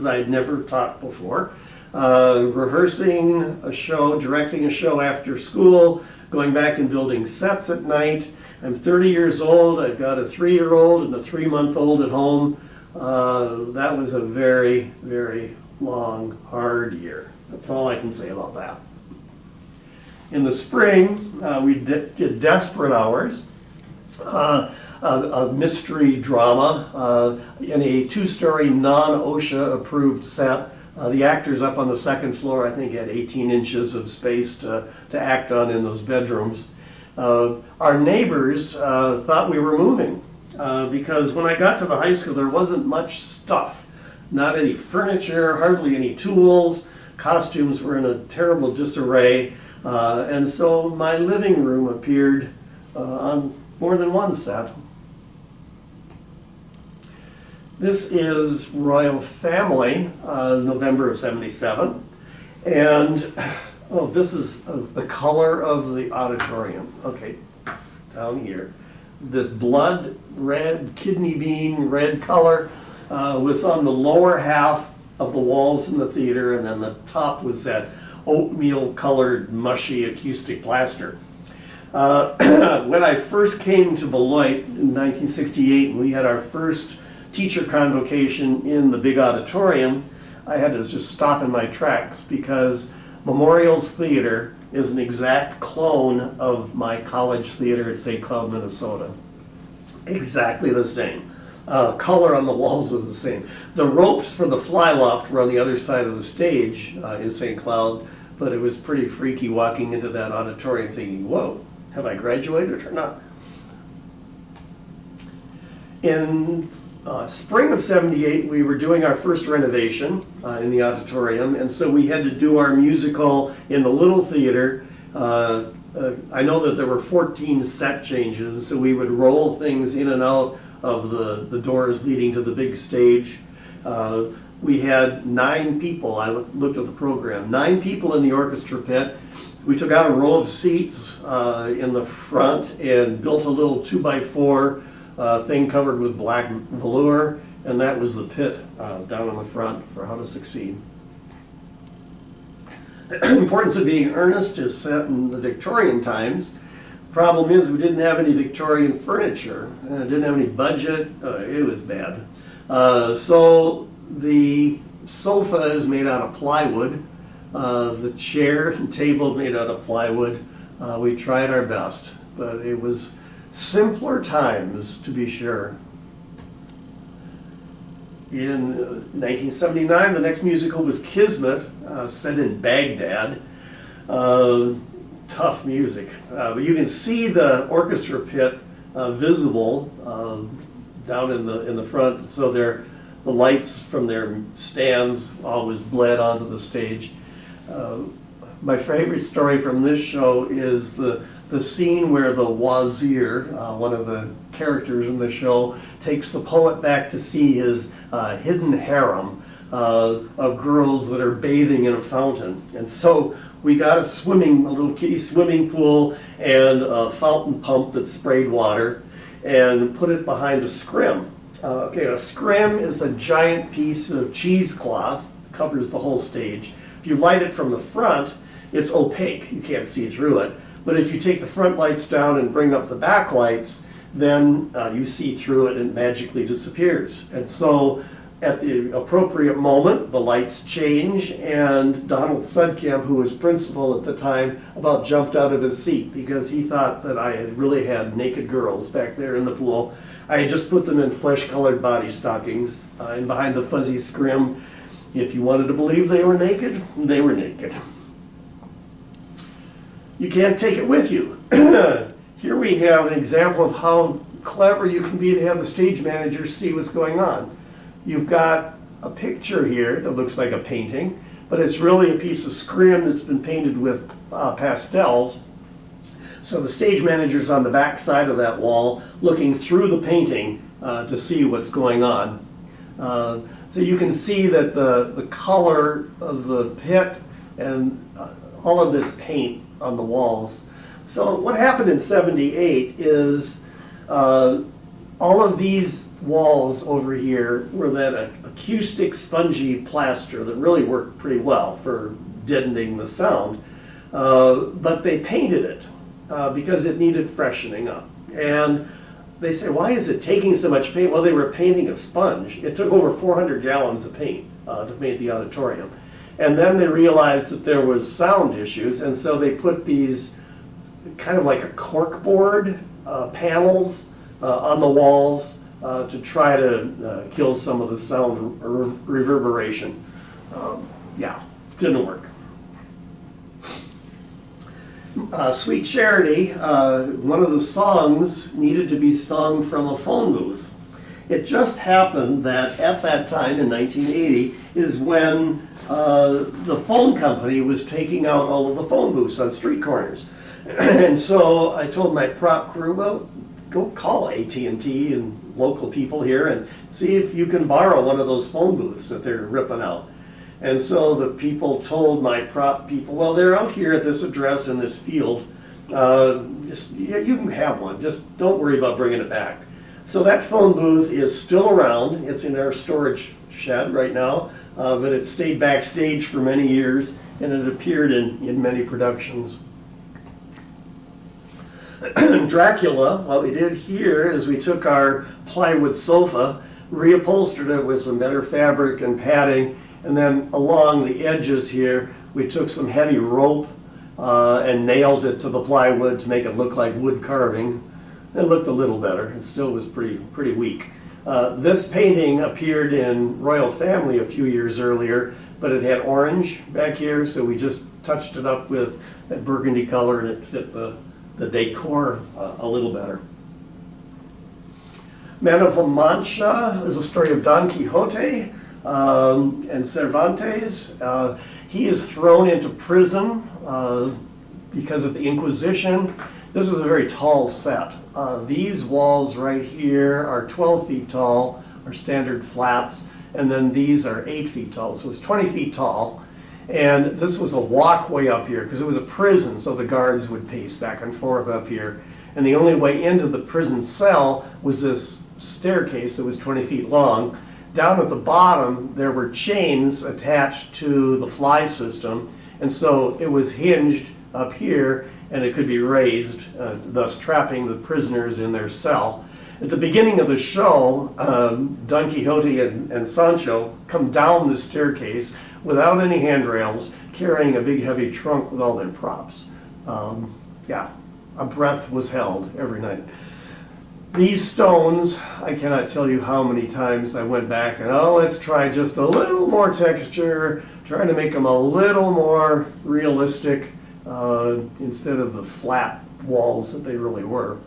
I'd never taught before. rehearsing a show, directing a show after school, going back and building sets at night. I'm 30 years old. I've got a 3-year-old and a 3-month-old at home. That was a very, very long, hard year. That's all I can say about that. In the spring, we did Desperate Hours, a mystery drama in a 2-story non-OSHA approved set. The actors up on the 2nd floor, I think, had 18 inches of space to act on in those bedrooms. Our neighbors thought we were moving because when I got to the high school, there wasn't much stuff. Not any furniture, hardly any tools. Costumes were in a terrible disarray. And so my living room appeared on more than one set. This is Royal Family, November of '77. And, oh, this is the color of the auditorium. Okay, down here. This blood red, kidney bean red color was on the lower half of the walls in the theater, and then the top was that oatmeal colored mushy acoustic plaster. When I first came to Beloit in 1968, we had our first teacher convocation in the big auditorium. I had to just stop in my tracks because Memorial's Theater is an exact clone of my college theater at St. Cloud, Minnesota. Exactly the same. Color on the walls was the same. The ropes for the fly loft were on the other side of the stage in St. Cloud, but it was pretty freaky walking into that auditorium thinking, whoa, have I graduated or not? In spring of '78, we were doing our first renovation in the auditorium, and so we had to do our musical in the little theater. I know that there were 14 set changes, so we would roll things in and out of the doors leading to the big stage. We had 9 people. I looked at the program. 9 people in the orchestra pit. We took out a row of seats in the front and built a little 2x4 thing covered with black velour, and that was the pit down in the front for How to Succeed. The importance of being earnest is set in the Victorian times. The problem is we didn't have any Victorian furniture, didn't have any budget. It was bad. So the sofa is made out of plywood. The chair and table made out of plywood. We tried our best, but it was simpler times, to be sure. In 1979, the next musical was Kismet, set in Baghdad. Tough music. But you can see the orchestra pit visible down in the front, so the lights from their stands always bled onto the stage. My favorite story from this show is the scene where the wazir, one of the characters in the show, takes the poet back to see his hidden harem of girls that are bathing in a fountain. And so we got a little kiddie swimming pool and a fountain pump that sprayed water and put it behind a scrim. Okay, a scrim is a giant piece of cheesecloth, covers the whole stage. If you light it from the front, it's opaque, you can't see through it. But if you take the front lights down and bring up the back lights, then you see through it and it magically disappears. And so at the appropriate moment, the lights change, and Donald Sudkamp, who was principal at the time, about jumped out of his seat because he thought that I had really had naked girls back there in the pool. I had just put them in flesh-colored body stockings, and behind the fuzzy scrim, if you wanted to believe they were naked, they were naked. You can't take it with you. Here we have an example of how clever you can be to have the stage manager see what's going on. You've got a picture here that looks like a painting, but it's really a piece of scrim that's been painted with pastels. So the stage manager's on the back side of that wall looking through the painting to see what's going on. So you can see that the color of the pit and all of this paint on the walls. So what happened in '78 is all of these walls over here were that acoustic spongy plaster that really worked pretty well for deadening the sound. But they painted it because it needed freshening up. And they say, why is it taking so much paint? Well, they were painting a sponge. It took over 400 gallons of paint to paint the auditorium. And then they realized that there was sound issues, and so they put these kind of like a corkboard panels on the walls to try to kill some of the sound reverberation. Yeah, didn't work. Sweet Charity, one of the songs needed to be sung from a phone booth. It just happened that at that time in 1980 is when the phone company was taking out all of the phone booths on street corners. And so I told my prop crew, well, go call AT&T and local people here and see if you can borrow one of those phone booths that they're ripping out. And so the people told my prop people, well, they're out here at this address in this field. You can have one, just don't worry about bringing it back. So that phone booth is still around. It's in our storage shed right now, but it stayed backstage for many years, and it appeared in many productions. Dracula, what we did here is we took our plywood sofa, reupholstered it with some better fabric and padding, and then along the edges here we took some heavy rope and nailed it to the plywood to make it look like wood carving. It looked a little better. It still was pretty weak. This painting appeared in Royal Family a few years earlier, but it had orange back here, so we just touched it up with that burgundy color, and it fit the decor a little better. Man of La Mancha is a story of Don Quixote and Cervantes. He is thrown into prison because of the Inquisition. This was a very tall set. These walls right here are 12 feet tall, are standard flats, and then these are 8 feet tall, so it's 20 feet tall. And this was a walkway up here because it was a prison, so the guards would pace back and forth up here. And the only way into the prison cell was this staircase that was 20 feet long. Down at the bottom, there were chains attached to the fly system, and so it was hinged up here, and it could be raised, thus trapping the prisoners in their cell. At the beginning of the show, Don Quixote and Sancho come down the staircase without any handrails, carrying a big heavy trunk with all their props. Yeah, a breath was held every night. These stones, I cannot tell you how many times I went back and, oh, let's try just a little more texture, trying to make them a little more realistic instead of the flat walls that they really were.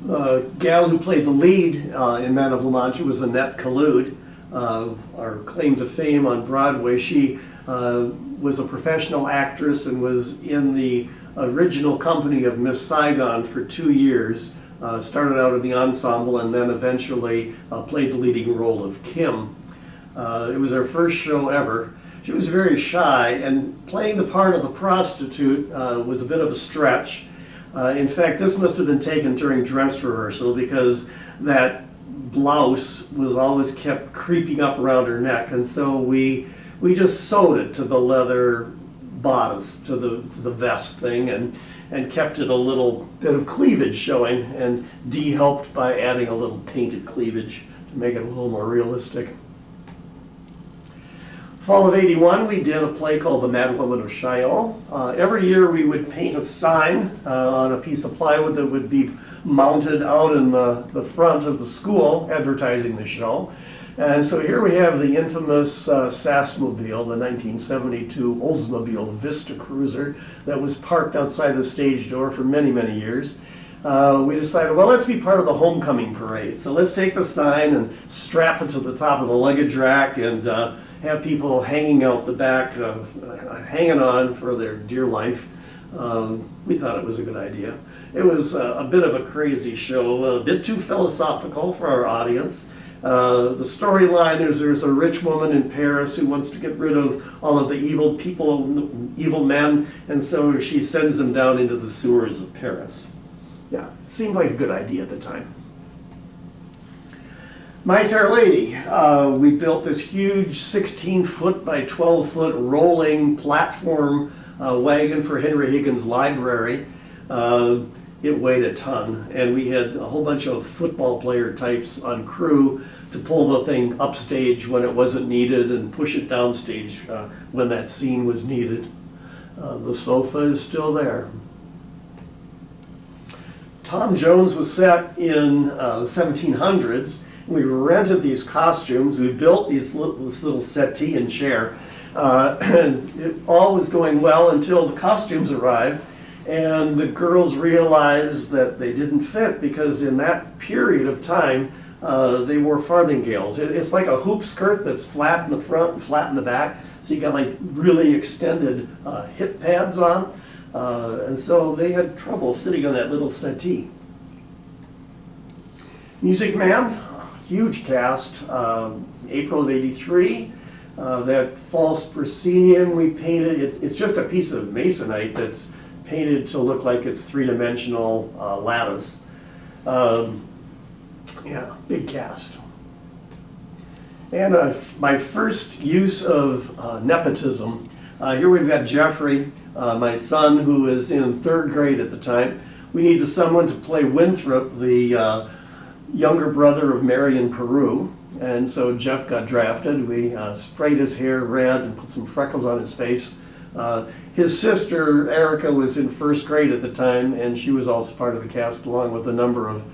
The gal who played the lead in Man of La Mancha was Annette Collude, our claim to fame on Broadway. She was a professional actress and was in the original company of Miss Saigon for 2 years. Started out in the ensemble and then eventually played the leading role of Kim. It was her first show ever. She was very shy, and playing the part of the prostitute was a bit of a stretch. In fact, this must have been taken during dress rehearsal because that blouse was always kept creeping up around her neck, and so we just sewed it to the leather bodice, to the vest thing, and kept it a little bit of cleavage showing, and Dee helped by adding a little painted cleavage to make it a little more realistic. Fall of '81, we did a play called The Mad Woman of Chillon. Every year we would paint a sign on a piece of plywood that would be mounted out in the front of the school advertising the show. And so here we have the infamous Sassmobile, the 1972 Oldsmobile Vista Cruiser that was parked outside the stage door for many, many years. We decided, well, let's be part of the homecoming parade. So let's take the sign and strap it to the top of the luggage rack and have people hanging out the back, hanging on for their dear life. We thought it was a good idea. It was a bit of a crazy show, a bit too philosophical for our audience. The storyline is there's a rich woman in Paris who wants to get rid of all of the evil people, evil men, and so she sends them down into the sewers of Paris. yeah, it seemed like a good idea at the time. My Fair Lady, we built this huge 16-foot by 12-foot rolling platform wagon for Henry Higgins Library. It weighed a ton, and we had a whole bunch of football player types on crew to pull the thing upstage when it wasn't needed and push it downstage when that scene was needed. The sofa is still there. Tom Jones was set in the 1700s. We rented these costumes. We built this little settee and chair. And it all was going well until the costumes arrived. And the girls realized that they didn't fit because in that period of time, they wore farthingales. It's like a hoop skirt that's flat in the front and flat in the back. So you got like really extended hip pads on. And so they had trouble sitting on that little settee. Music Man, huge cast, April of '83. That false proscenium we painted, it's just a piece of masonite that's painted to look like it's three-dimensional lattice. Yeah, big cast. And my first use of nepotism. Here we've got Jeffrey, my son, who is in 3rd grade at the time. We needed someone to play Winthrop, the younger brother of Marion Peru. And so Jeff got drafted. We sprayed his hair red and put some freckles on his face. His sister, Erica, was in 1st grade at the time, and she was also part of the cast along with a number of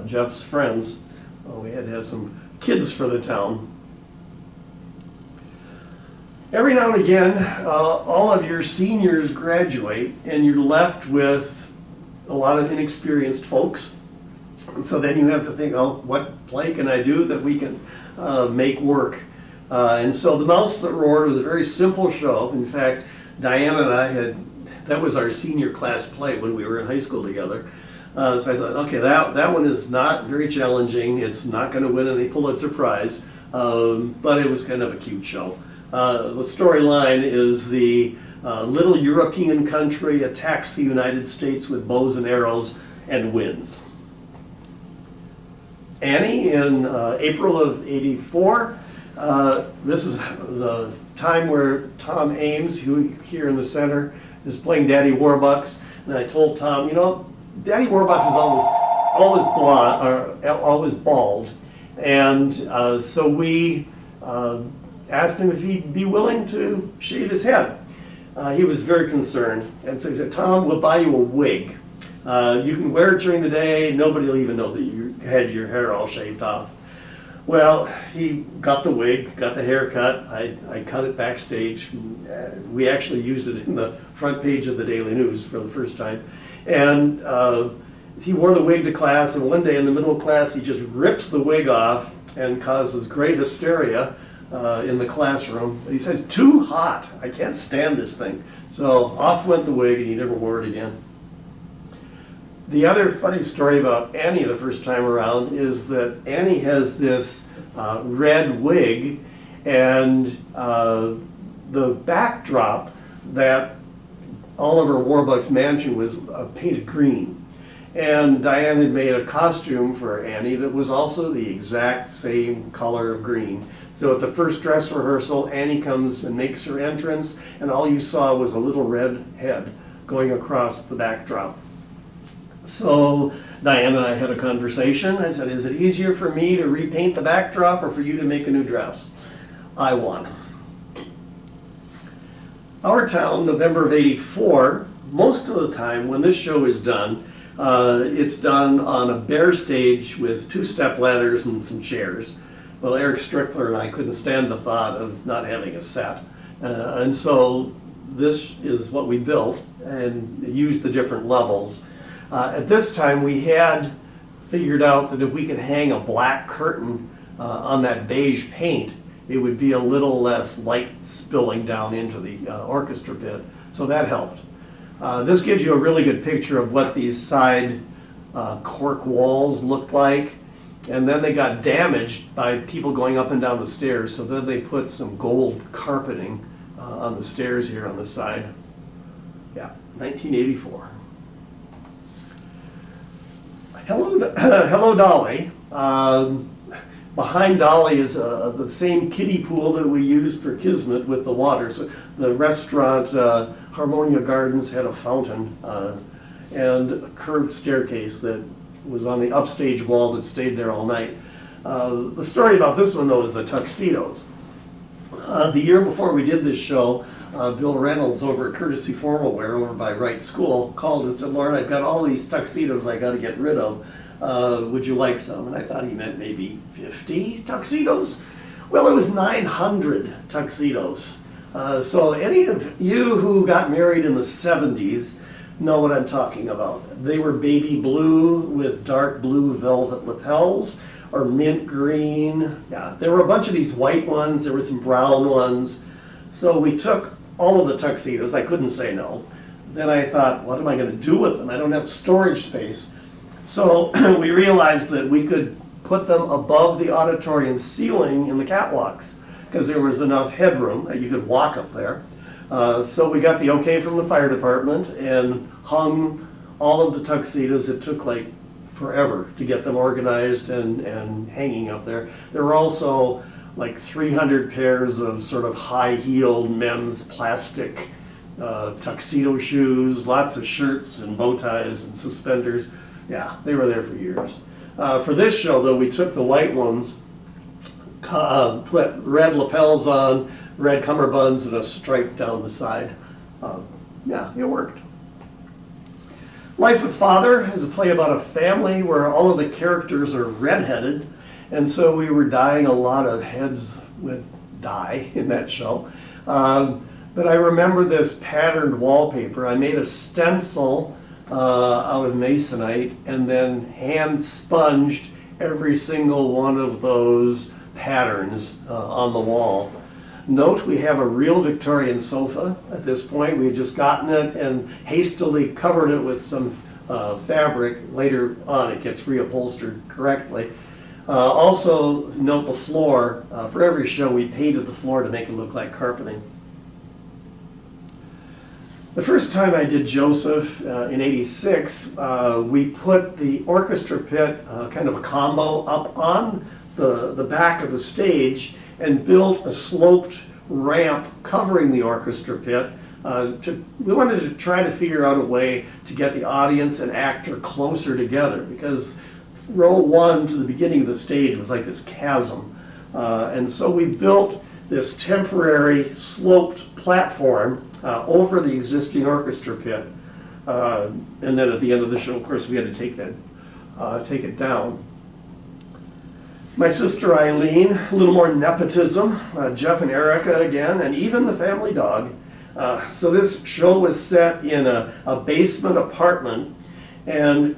Jeff's friends. We had to have some kids for the town. Every now and again, all of your seniors graduate, and you're left with a lot of inexperienced folks. And so then you have to think, oh, what play can I do that we can make work? And so The Mouse That Roared was a very simple show. In fact, Diana and I that was our senior class play when we were in high school together. So I thought, okay, that one is not very challenging. It's not going to win any Pulitzer Prize, but it was kind of a cute show. The storyline is the little European country attacks the United States with bows and arrows and wins. Annie in April of '84. This is the time where Tom Ames, who here in the center, is playing Daddy Warbucks. And I told Tom, you know, Daddy Warbucks is always blonde or always bald, and so we asked him if he'd be willing to shave his head. He was very concerned, and so he said, "Tom, we'll buy you a wig. You can wear it during the day. Nobody will even know that you had your hair all shaved off." Well, he got the wig, got the haircut. I cut it backstage. We actually used it in the front page of the Daily News for the first time. And he wore the wig to class, and one day in the middle of class, he just rips the wig off and causes great hysteria in the classroom. And he says, "Too hot. I can't stand this thing." So off went the wig, and he never wore it again. The other funny story about Annie the first time around is that Annie has this red wig, and the backdrop that Oliver Warbucks' mansion was painted green. And Diane had made a costume for Annie that was also the exact same color of green. So at the first dress rehearsal, Annie comes and makes her entrance, and all you saw was a little red head going across the backdrop. So Diane and I had a conversation. I said, "Is it easier for me to repaint the backdrop or for you to make a new dress?" I won. Our town, November of '84, most of the time when this show is done, it's done on a bare stage with 2 stepladders and some chairs. Well, Eric Strickler and I couldn't stand the thought of not having a set. And so this is what we built and used the different levels. At this time, we had figured out that if we could hang a black curtain on that beige paint, it would be a little less light spilling down into the orchestra pit. So that helped. This gives you a really good picture of what these side cork walls looked like. And then they got damaged by people going up and down the stairs. So then they put some gold carpeting on the stairs here on the side. Yeah, 1984. Hello, hello, Dolly. Behind Dolly is the same kiddie pool that we used for Kismet with the water. So the restaurant, Harmonia Gardens, had a fountain and a curved staircase that was on the upstage wall that stayed there all night. The story about this one, though, is the tuxedos. The year before we did this show, Bill Reynolds over at Courtesy Formal Wear over by Wright School called and said, "Loren, I've got all these tuxedos I got to get rid of. Would you like some?" And I thought he meant maybe 50 tuxedos. Well, it was 900 tuxedos. So any of you who got married in the 70s know what I'm talking about. They were baby blue with dark blue velvet lapels, or mint green. Yeah, there were a bunch of these white ones. There were some brown ones. So we took all of the tuxedos. I couldn't say no. Then I thought, what am I going to do with them? I don't have storage space. So we realized that we could put them above the auditorium ceiling in the catwalks because there was enough headroom that you could walk up there. So we got the okay from the fire department and hung all of the tuxedos. It took like forever to get them organized and hanging up there. There were also like 300 pairs of sort of high-heeled men's plastic tuxedo shoes, lots of shirts and bow ties and suspenders. Yeah, they were there for years. For this show, though, we took the white ones, put red lapels on, red cummerbunds, and a stripe down the side. Yeah, it worked. Life with Father is a play about a family where all of the characters are redheaded, and so we were dyeing a lot of heads with dye in that show. But I remember this patterned wallpaper. I made a stencil out of masonite and then hand sponged every single one of those patterns on the wall. Note we have a real Victorian sofa at this point. We had just gotten it and hastily covered it with some fabric. Later on it gets reupholstered correctly. Also note the floor. For every show we painted the floor to make it look like carpeting. The first time I did Joseph in '86, we put the orchestra pit, kind of a combo, up on the back of the stage and built a sloped ramp covering the orchestra pit. We wanted to try to figure out a way to get the audience and actor closer together because row one to the beginning of the stage was like this chasm. And so we built this temporary sloped platform over the existing orchestra pit. And then at the end of the show, of course, we had to take it down. My sister Eileen, a little more nepotism, Jeff and Erica again, and even the family dog. So this show was set in a basement apartment, and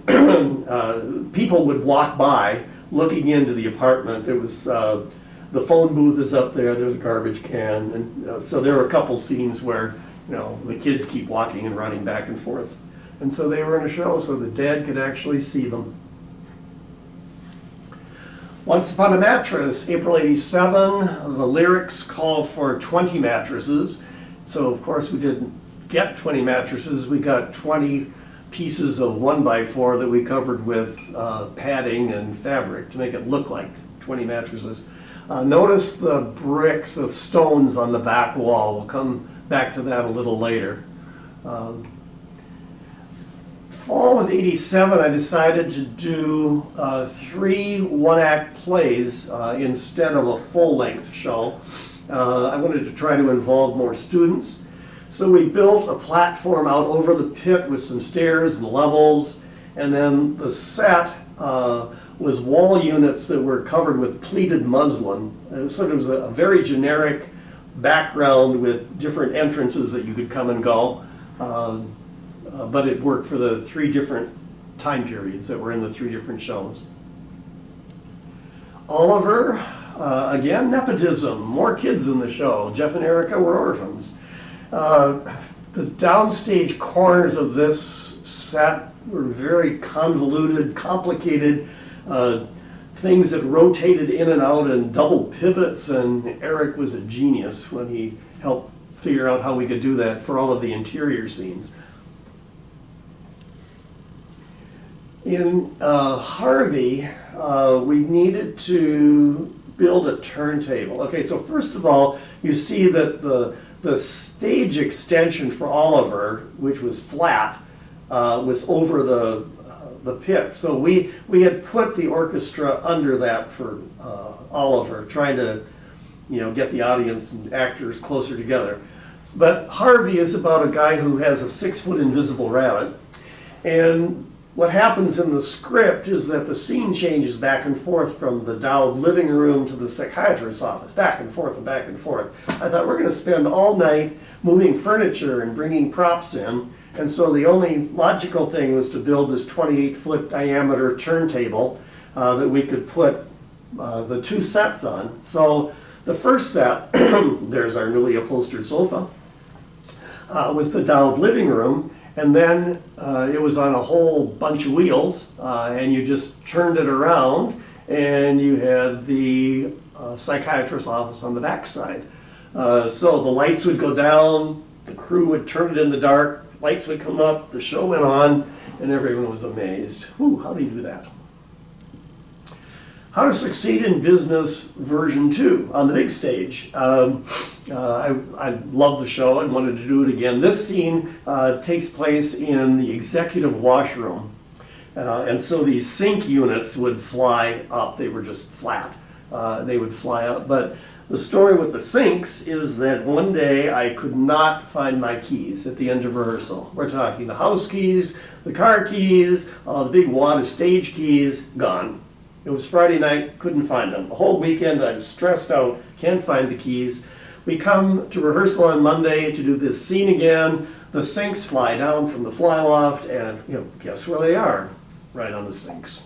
people would walk by looking into the apartment. There was the phone booth is up there, there's a garbage can, and so there were a couple scenes where the kids keep walking and running back and forth. And so they were in a show so the dad could actually see them. Once Upon a Mattress, April '87, the lyrics call for 20 mattresses. So of course we didn't get 20 mattresses, we got 20 pieces of 1x4 that we covered with padding and fabric to make it look like 20 mattresses. Notice the bricks, the stones on the back wall. We'll come back to that a little later. Fall of '87, I decided to do 3 one-act plays instead of a full-length show. I wanted to try to involve more students. So we built a platform out over the pit with some stairs and levels, and then the set was wall units that were covered with pleated muslin. So it was a very generic background with different entrances that you could come and go. But it worked for the 3 different time periods that were in the 3 different shows. Oliver, again, nepotism, more kids in the show. Jeff and Erica were orphans. The downstage corners of this set were very convoluted, complicated, things that rotated in and out and double pivots, and Eric was a genius when he helped figure out how we could do that for all of the interior scenes. In Harvey, we needed to build a turntable. Okay, so first of all, you see that the stage extension for Oliver, which was flat, was over the pit. So we had put the orchestra under that for Oliver, trying to get the audience and actors closer together. But Harvey is about a guy who has a 6-foot invisible rabbit, and what happens in the script is that the scene changes back and forth from the Dowd living room to the psychiatrist's office, back and forth and back and forth. I thought we're going to spend all night moving furniture and bringing props in, and so the only logical thing was to build this 28-foot diameter turntable that we could put the 2 sets on. So the first set, there's our newly upholstered sofa, was the Dowd living room. And then it was on a whole bunch of wheels, and you just turned it around, and you had the psychiatrist's office on the back side. So the lights would go down, the crew would turn it in the dark, lights would come up, the show went on, and everyone was amazed. Whew, how do you do that? How to Succeed in Business version 2 on the big stage. I love the show and wanted to do it again. This scene takes place in the executive washroom. And so these sink units would fly up. They were just flat. They would fly up. But the story with the sinks is that one day I could not find my keys at the end of rehearsal. We're talking the house keys, the car keys, the big wad of stage keys, gone. It was Friday night, couldn't find them. The whole weekend I'm stressed out, can't find the keys. We come to rehearsal on Monday to do this scene again. The sinks fly down from the fly loft, and guess where they are? Right on the sinks.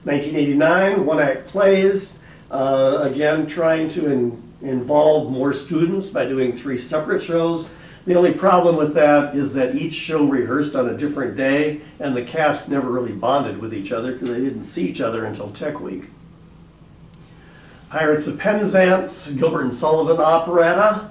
1989, one-act plays. Again, trying to involve more students by doing 3 separate shows. The only problem with that is that each show rehearsed on a different day, and the cast never really bonded with each other because they didn't see each other until Tech Week. Pirates of Penzance, Gilbert and Sullivan operetta.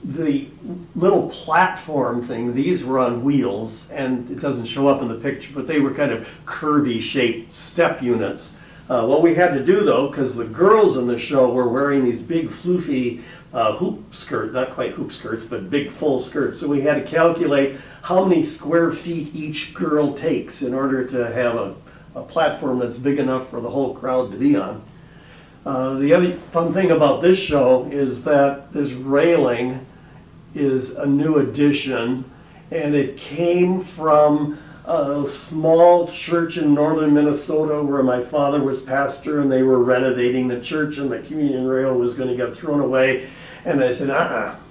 The little platform thing, these were on wheels, and it doesn't show up in the picture, but they were kind of Kirby-shaped step units. What we had to do, though, because the girls in the show were wearing these big floofy hoop skirt, not quite hoop skirts, but big full skirts. So we had to calculate how many square feet each girl takes in order to have a platform that's big enough for the whole crowd to be on. The other fun thing about this show is that this railing is a new addition, and it came from a small church in northern Minnesota where my father was pastor, and they were renovating the church, and the communion rail was going to get thrown away. And I said,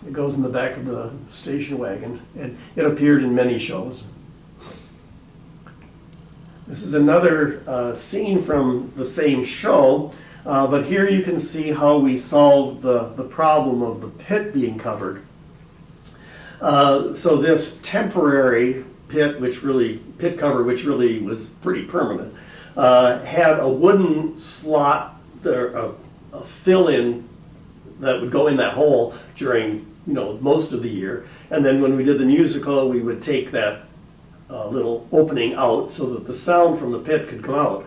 it goes in the back of the station wagon. And it appeared in many shows. This is another scene from the same show, but here you can see how we solved the problem of the pit being covered. So this temporary pit cover, which really was pretty permanent, had a wooden slot, a fill-in that would go in that hole during most of the year, and then when we did the musical, we would take that little opening out so that the sound from the pit could come out,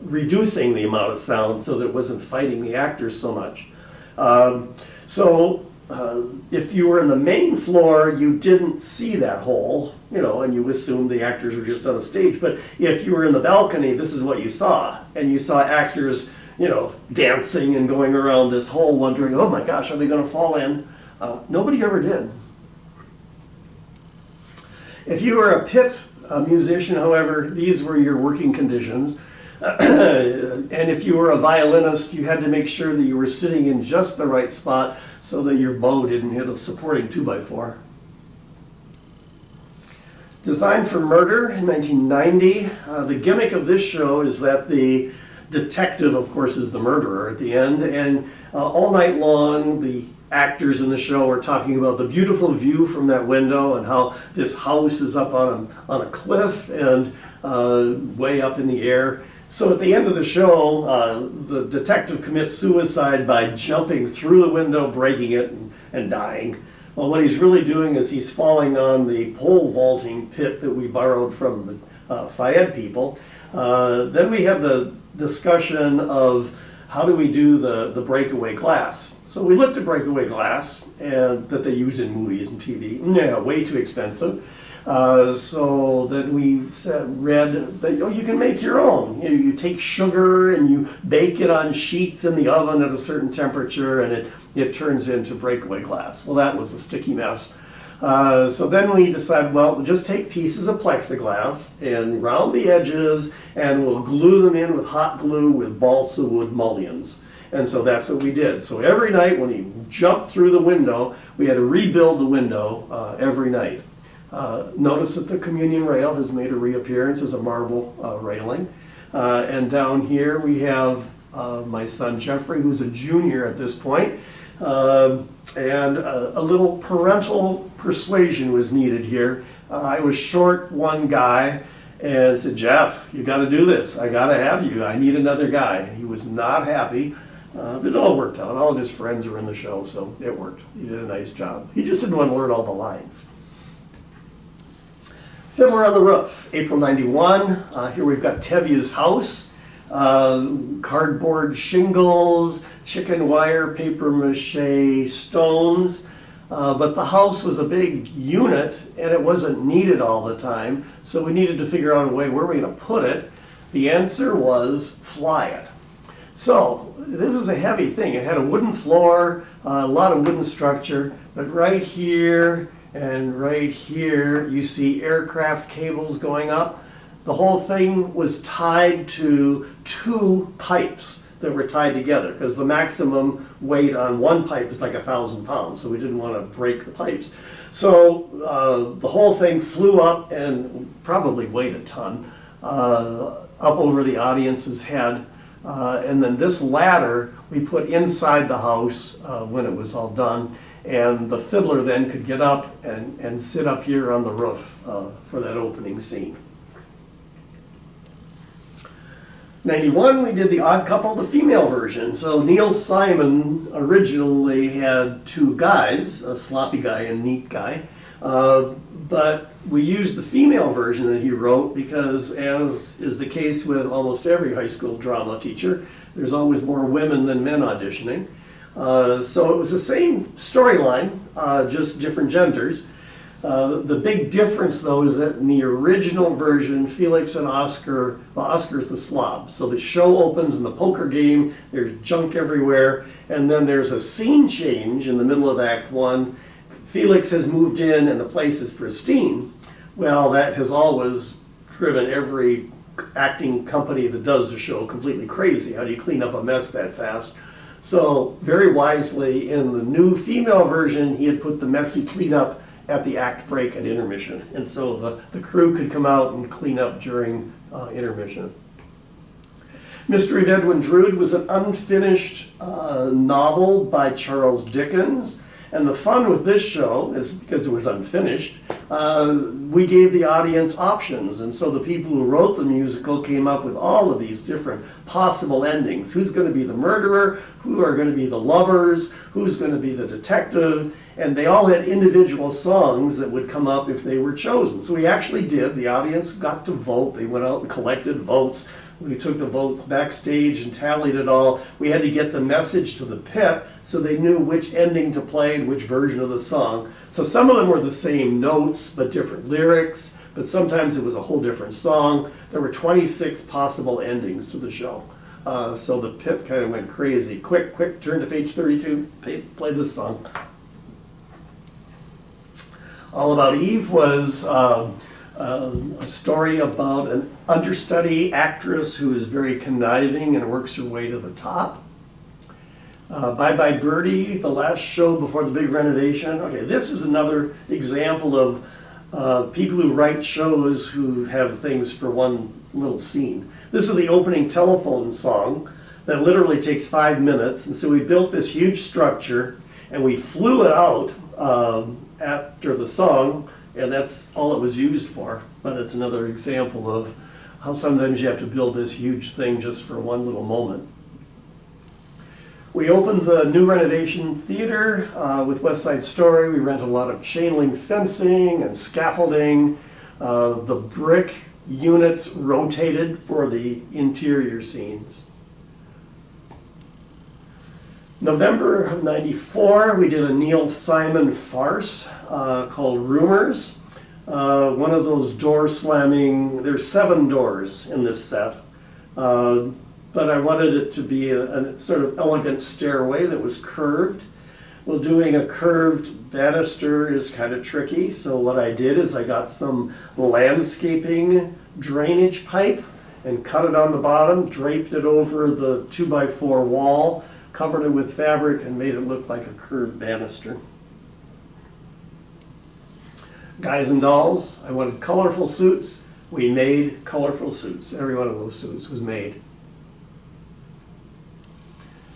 reducing the amount of sound so that it wasn't fighting the actors so much. If you were in the main floor, you didn't see that hole, and you assumed the actors were just on a stage. But if you were in the balcony, this is what you saw. And you saw actors, dancing and going around this hole wondering, oh my gosh, are they going to fall in? Nobody ever did. If you were a pit musician, however, these were your working conditions. And if you were a violinist, you had to make sure that you were sitting in just the right spot so that your bow didn't hit a supporting 2x4. Designed for Murder in 1990. The gimmick of this show is that the detective, of course, is the murderer at the end, and all night long the actors in the show are talking about the beautiful view from that window and how this house is up on a cliff and way up in the air. So at the end of the show, the detective commits suicide by jumping through the window, breaking it, and dying. Well, what he's really doing is he's falling on the pole vaulting pit that we borrowed from the Fayette people. Then we have the discussion of how do we do the breakaway glass. So we looked at breakaway glass and that they use in movies and TV. Yeah, way too expensive. So then we read that you can make your own. You take sugar and you bake it on sheets in the oven at a certain temperature, and it turns into breakaway glass. Well, that was a sticky mess. So then we decided, well, we'll just take pieces of plexiglass and round the edges, and we'll glue them in with hot glue with balsa wood mullions. And so that's what we did. So every night when he jumped through the window, we had to rebuild the window every night. Notice that the communion rail has made a reappearance as a marble railing. And down here we have my son Jeffrey, who's a junior at this point. And a little parental persuasion was needed here. I was short one guy and said, Jeff, you got to do this. I got to have you. I need another guy. He was not happy, but it all worked out. All of his friends were in the show, so it worked. He did a nice job. He just didn't want to learn all the lines. Fiddler on the Roof, April '91. Here we've got Tevye's house, cardboard shingles, chicken wire, paper mache, stones. But the house was a big unit and it wasn't needed all the time, so we needed to figure out a way where we're going to put it. The answer was fly it. So this was a heavy thing. It had a wooden floor, a lot of wooden structure, but right here and right here you see aircraft cables going up. The whole thing was tied to 2 pipes that were tied together, because the maximum weight on one pipe is like 1,000 pounds, so we didn't want to break the pipes. So the whole thing flew up and probably weighed a ton, up over the audience's head. And then this ladder we put inside the house when it was all done, and the fiddler then could get up and sit up here on the roof for that opening scene. 91, we did The Odd Couple, the female version. So Neil Simon originally had 2 guys, a sloppy guy and neat guy, but we used the female version that he wrote because, as is the case with almost every high school drama teacher, there's always more women than men auditioning. So it was the same storyline, just different genders. The big difference, though, is that in the original version, Felix and Oscar, well, Oscar's the slob. So the show opens in the poker game, there's junk everywhere, and then there's a scene change in the middle of Act 1. Felix has moved in and the place is pristine. Well, that has always driven every acting company that does the show completely crazy. How do you clean up a mess that fast? So very wisely, in the new female version, he had put the messy cleanup at the act break and intermission. And so the crew could come out and clean up during intermission. Mystery of Edwin Drood was an unfinished novel by Charles Dickens. And the fun with this show is because it was unfinished, we gave the audience options. And so the people who wrote the musical came up with all of these different possible endings. Who's going to be the murderer? Who are going to be the lovers? Who's going to be the detective? And they all had individual songs that would come up if they were chosen. So we actually did. The audience got to vote. They went out and collected votes. We took the votes backstage and tallied it all. We had to get the message to the pit so they knew which ending to play and which version of the song. So some of them were the same notes but different lyrics, but sometimes it was a whole different song. There were 26 possible endings to the show. So the pit kind of went crazy. Quick, turn to page 32, play this song. All About Eve was a story about an understudy actress who is very conniving and works her way to the top. Bye Bye Birdie, the last show before the big renovation. Okay, this is another example of people who write shows who have things for one little scene. This is the opening telephone song that literally takes 5 minutes. And so we built this huge structure and we flew it out after the song, and that's all it was used for. But it's another example of how sometimes you have to build this huge thing just for one little moment. We opened the new renovation theater with West Side Story. We rented a lot of chain link fencing and scaffolding. The brick units rotated for the interior scenes. November of '94, we did a Neil Simon farce called Rumors. One of those door slamming, there's 7 doors in this set. But I wanted it to be a sort of elegant stairway that was curved. Well, doing a curved banister is kind of tricky, so what I did is I got some landscaping drainage pipe and cut it on the bottom, draped it over the 2x4 wall, covered it with fabric, and made it look like a curved banister. Guys and dolls, I wanted colorful suits. We made colorful suits. Every one of those suits was made.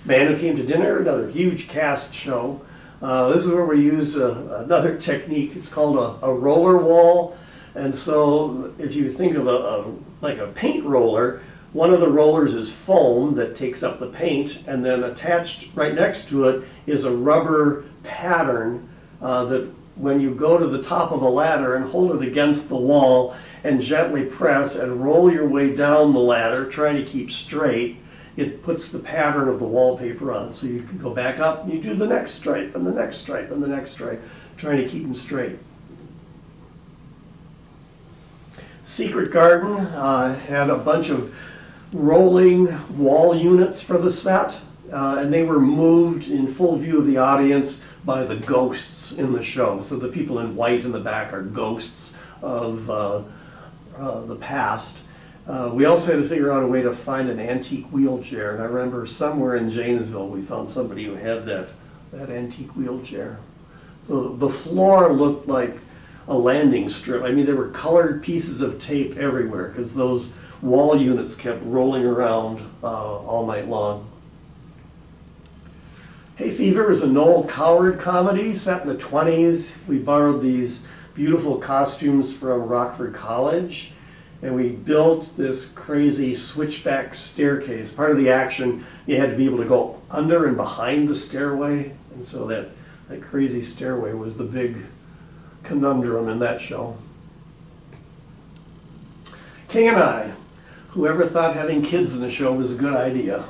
Man Who Came to Dinner, another huge cast show. This is where we use another technique. It's called a roller wall. And so if you think of like a paint roller, one of the rollers is foam that takes up the paint, and then attached right next to it is a rubber pattern that when you go to the top of a ladder and hold it against the wall and gently press and roll your way down the ladder, trying to keep straight, it puts the pattern of the wallpaper on. So you can go back up and you do the next stripe and the next stripe and the next stripe, trying to keep them straight. Secret Garden had a bunch of rolling wall units for the set, and they were moved in full view of the audience by the ghosts in the show. So the people in white in the back are ghosts of the past. We also had to figure out a way to find an antique wheelchair, and I remember somewhere in Janesville we found somebody who had that antique wheelchair. So the floor looked like a landing strip. I mean, there were colored pieces of tape everywhere because those wall units kept rolling around all night long. Hay Fever is a Noel Coward comedy set in the 20s. We borrowed these beautiful costumes from Rockford College, and we built this crazy switchback staircase. Part of the action, you had to be able to go under and behind the stairway, and so that crazy stairway was the big conundrum in that show. King and I. Whoever thought having kids in the show was a good idea?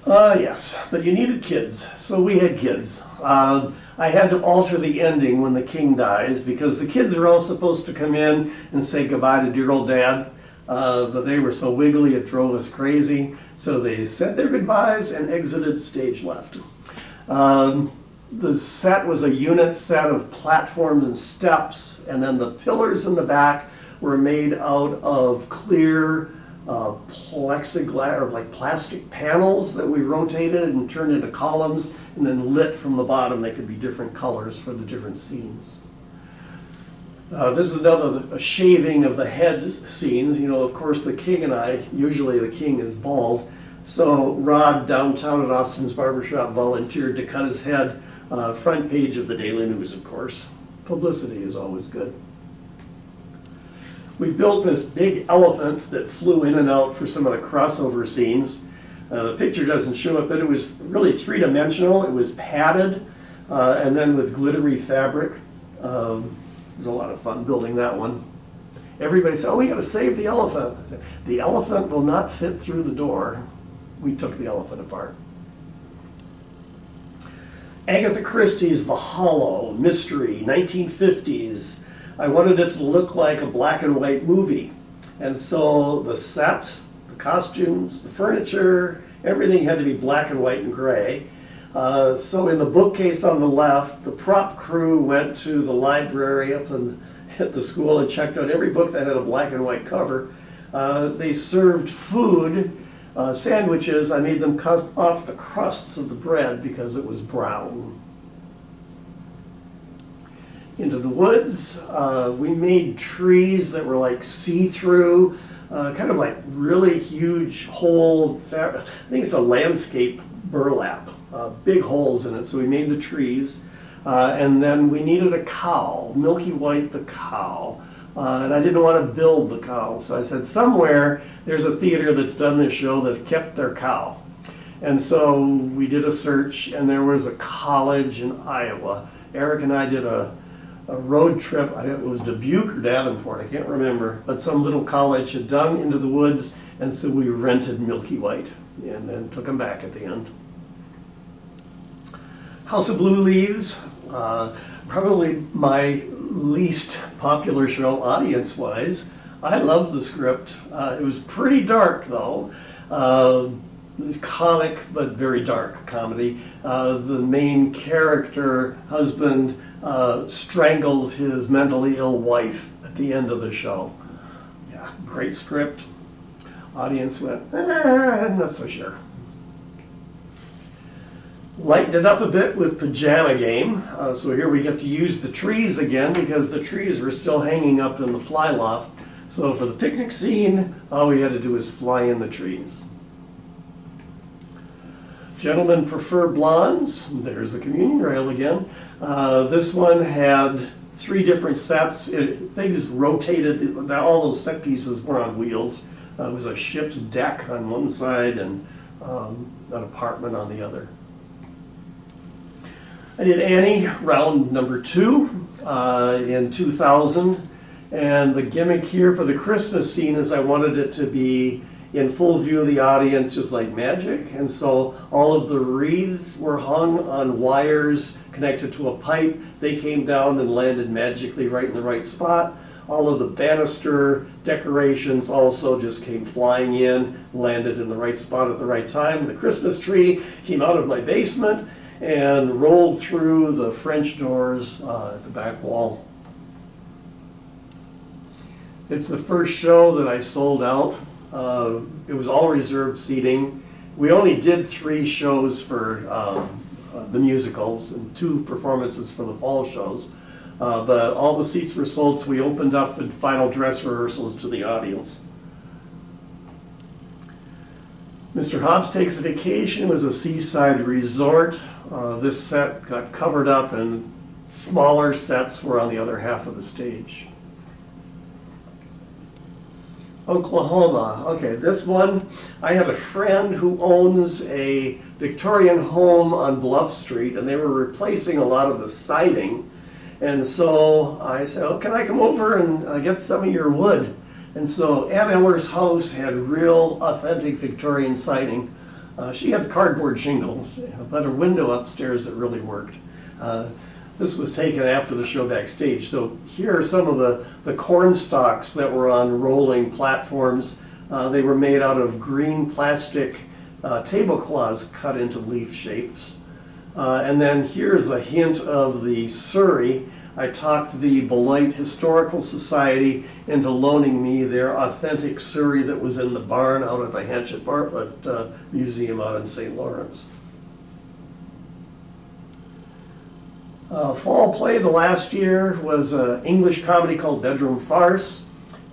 Yes, but you needed kids, so we had kids. I had to alter the ending when the king dies because the kids are all supposed to come in and say goodbye to dear old dad, but they were so wiggly it drove us crazy, so they said their goodbyes and exited stage left. The set was a unit set of platforms and steps, and then the pillars in the back were made out of clear plexiglass or like plastic panels that we rotated and turned into columns and then lit from the bottom. They could be different colors for the different scenes. This is a shaving of the head scenes. You know, of course, the king and I, usually the king is bald, so Rod downtown at Austin's Barbershop volunteered to cut his head. Front page of the Daily News, of course. Publicity is always good. We built this big elephant that flew in and out for some of the crossover scenes. The picture doesn't show it, but it was really three-dimensional. It was padded and then with glittery fabric. It was a lot of fun building that one. Everybody said, oh, we got to save the elephant. I said, the elephant will not fit through the door. We took the elephant apart. Agatha Christie's The Hollow, mystery, 1950s. I wanted it to look like a black and white movie. And so the set, the costumes, the furniture, everything had to be black and white and gray. So in the bookcase on the left, the prop crew went to the library up at the school and checked out every book that had a black and white cover. They served food, sandwiches. I made them cut off the crusts of the bread because it was brown. Into the Woods, we made trees that were like see-through, kind of like really huge hole, I think it's a landscape burlap, big holes in it, so we made the trees. And then we needed a cow, Milky White the cow. And I didn't want to build the cow, so I said somewhere there's a theater that's done this show that kept their cow. And so we did a search, and there was a college in Iowa. Eric and I did a road trip. It was Dubuque or Davenport, I can't remember, but some little college had done Into the Woods, and so we rented Milky White and then took them back at the end. House of Blue Leaves, probably my least popular show audience-wise. I loved the script. It was pretty dark though. Comic, but very dark comedy. The main character, husband, strangles his mentally ill wife at the end of the show. Yeah, great script. Audience went, not so sure. Lightened it up a bit with Pajama Game. So here we get to use the trees again because the trees were still hanging up in the fly loft. So for the picnic scene, all we had to do was fly in the trees. Gentlemen Prefer Blondes. There's the communion rail again. This one had 3 different sets. Things rotated. All those set pieces were on wheels. It was a ship's deck on one side and an apartment on the other. I did Annie, round number 2 in 2000. And the gimmick here for the Christmas scene is I wanted it to be in full view of the audience, just like magic. And so all of the wreaths were hung on wires connected to a pipe. They came down and landed magically right in the right spot. All of the banister decorations also just came flying in, landed in the right spot at the right time. The Christmas tree came out of my basement and rolled through the French doors at the back wall. It's the first show that I sold out. It was all reserved seating. We only did 3 shows for the musicals and 2 performances for the fall shows. But all the seats were sold, so we opened up the final dress rehearsals to the audience. Mr. Hobbs Takes a Vacation was a seaside resort. This set got covered up and smaller sets were on the other half of the stage. Oklahoma. Okay, this one, I have a friend who owns a Victorian home on Bluff Street, and they were replacing a lot of the siding. And so I said, oh, can I come over and get some of your wood? And so Aunt Eller's house had real authentic Victorian siding. She had cardboard shingles, but a window upstairs that really worked. This was taken after the show backstage. So here are some of the corn stalks that were on rolling platforms. They were made out of green plastic tablecloths cut into leaf shapes. And then here's a hint of the Surrey. I talked the Beloit Historical Society into loaning me their authentic Surrey that was in the barn out at the Hanchett Bartlett Museum out in St. Lawrence. Fall play the last year was an English comedy called Bedroom Farce.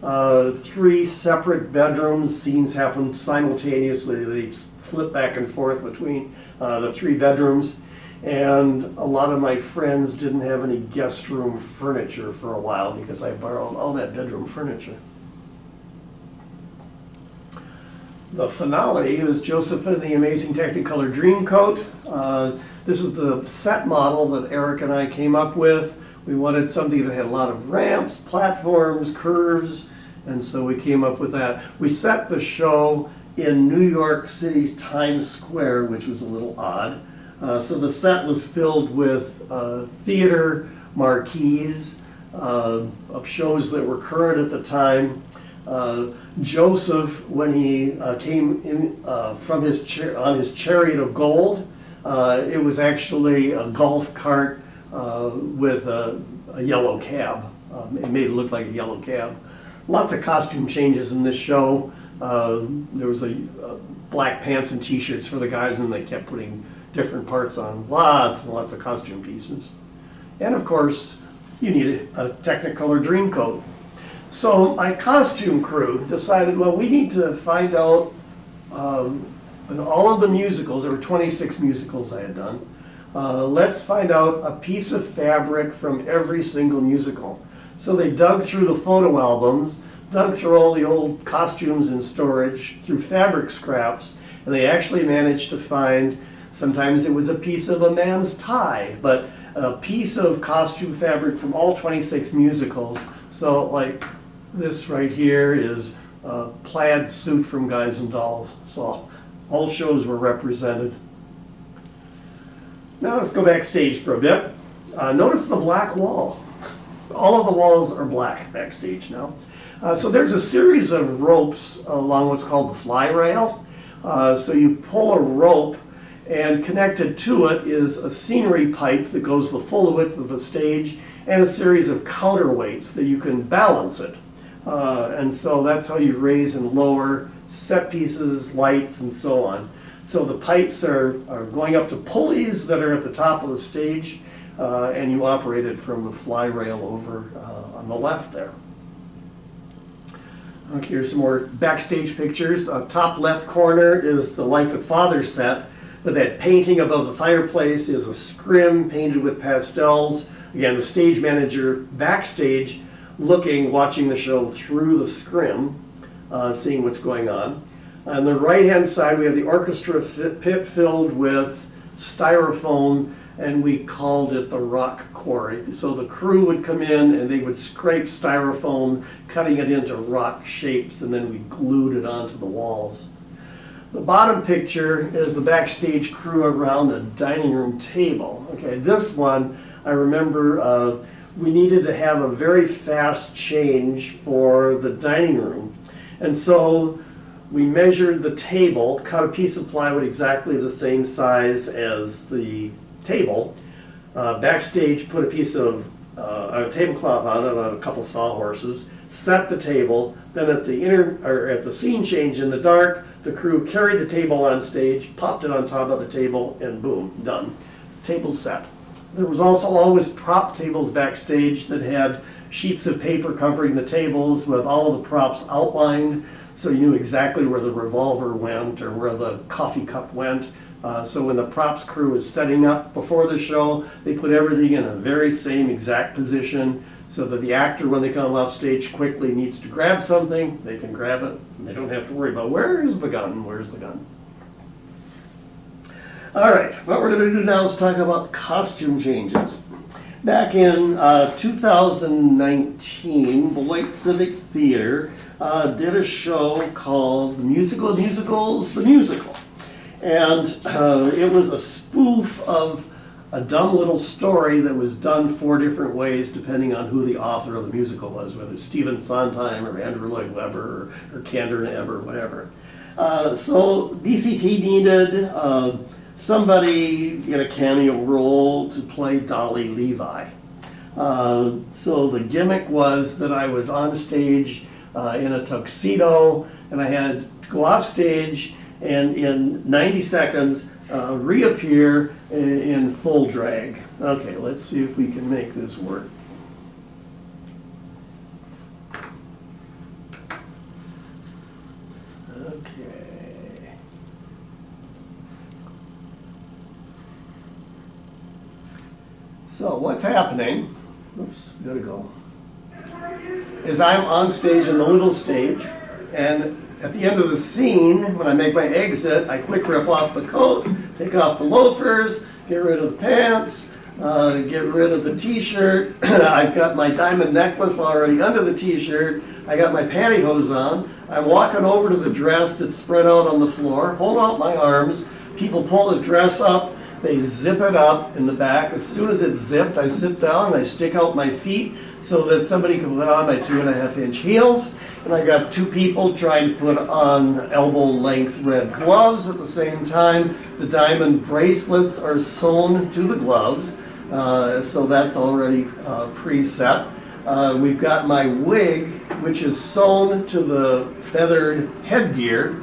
3 separate bedrooms, scenes happened simultaneously. They flip back and forth between the 3 bedrooms. And a lot of my friends didn't have any guest room furniture for a while because I borrowed all that bedroom furniture. The finale was Joseph and the Amazing Technicolor Dreamcoat. This is the set model that Eric and I came up with. We wanted something that had a lot of ramps, platforms, curves, and so we came up with that. We set the show in New York City's Times Square, which was a little odd. So the set was filled with theater marquees of shows that were current at the time. Joseph, when he came in from his on his chariot of gold, it was actually a golf cart with a yellow cab. It made it look like a yellow cab. Lots of costume changes in this show. There was black pants and t-shirts for the guys, and they kept putting different parts on. Lots and lots of costume pieces. And of course, you need a Technicolor Dreamcoat. So my costume crew decided, well, we need to find out in all of the musicals, there were 26 musicals I had done, let's find out a piece of fabric from every single musical. So they dug through the photo albums, dug through all the old costumes in storage, through fabric scraps, And they actually managed to find, sometimes it was a piece of a man's tie, but a piece of costume fabric from all 26 musicals. So like this right here is a plaid suit from Guys and Dolls. So all shows were represented. Now let's go backstage for a bit. Notice the black wall. All of the walls are black backstage now. So there's a series of ropes along what's called the fly rail. So you pull a rope, and connected to it is a scenery pipe that goes the full width of the stage and a series of counterweights that you can balance it. And so that's how you raise and lower set pieces, lights, and so on. So the pipes are going up to pulleys that are at the top of the stage, and you operate it from the fly rail over on the left there. Okay, here's some more backstage pictures. Top left corner is the Life with Father set, but that painting above the fireplace is a scrim painted with pastels. Again, the stage manager backstage looking, watching the show through the scrim, seeing what's going on. On the right-hand side, we have the orchestra pit filled with styrofoam, and we called it the rock quarry. So the crew would come in and they would scrape styrofoam, cutting it into rock shapes, and then we glued it onto the walls. The bottom picture is the backstage crew around a dining room table. Okay, this one, I remember we needed to have a very fast change for the dining room. And so we measured the table, cut a piece of plywood exactly the same size as the table. Backstage, put a piece of a tablecloth on it on a couple sawhorses, set the table. Then at the scene change in the dark, the crew carried the table on stage, popped it on top of the table, and boom, done. Table set. There was also always prop tables backstage that had sheets of paper covering the tables with all of the props outlined, so you knew exactly where the revolver went or where the coffee cup went. So when the props crew was setting up before the show, they put everything in a very same exact position so that the actor, when they come off stage, quickly needs to grab something, they can grab it, and they don't have to worry about where's the gun, where's the gun. All right, what we're going to do now is talk about costume changes. Back in 2019, Beloit Civic Theater did a show called The Musical of Musicals, The Musical. And it was a spoof of a dumb little story that was done 4 different ways depending on who the author of the musical was, whether it's Stephen Sondheim or Andrew Lloyd Webber or Kander and Ebber, whatever. So BCT needed somebody in a cameo role to play Dolly Levi. So the gimmick was that I was on stage in a tuxedo, and I had to go off stage and in 90 seconds reappear in full drag. Okay, let's see if we can make this work. Okay. So what's happening, oops, gotta go, is I'm on stage in the little stage, and at the end of the scene, when I make my exit, I quick rip off the coat, take off the loafers, get rid of the pants, get rid of the t-shirt. I've got my diamond necklace already under the t-shirt. I got my pantyhose on. I'm walking over to the dress that's spread out on the floor, hold out my arms. People pull the dress up. They zip it up in the back. As soon as it's zipped, I sit down and I stick out my feet so that somebody can put on my 2.5-inch heels. And I got 2 people trying to put on elbow-length red gloves at the same time. The diamond bracelets are sewn to the gloves, so that's already preset. We've got my wig, which is sewn to the feathered headgear.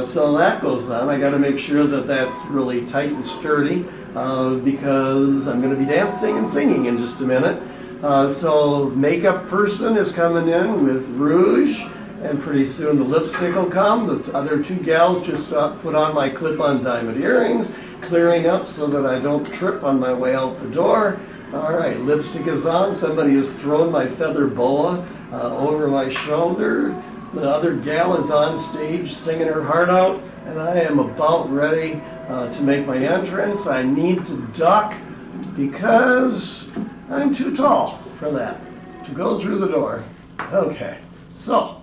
So that goes on. I got to make sure that that's really tight and sturdy because I'm going to be dancing and singing in just a minute. So makeup person is coming in with rouge, and pretty soon the lipstick will come. The other 2 gals just put on my clip-on diamond earrings, clearing up so that I don't trip on my way out the door. All right, lipstick is on. Somebody has thrown my feather boa over my shoulder. The other gal is on stage singing her heart out, and I am about ready to make my entrance. I need to duck because I'm too tall for that, to go through the door. Okay, so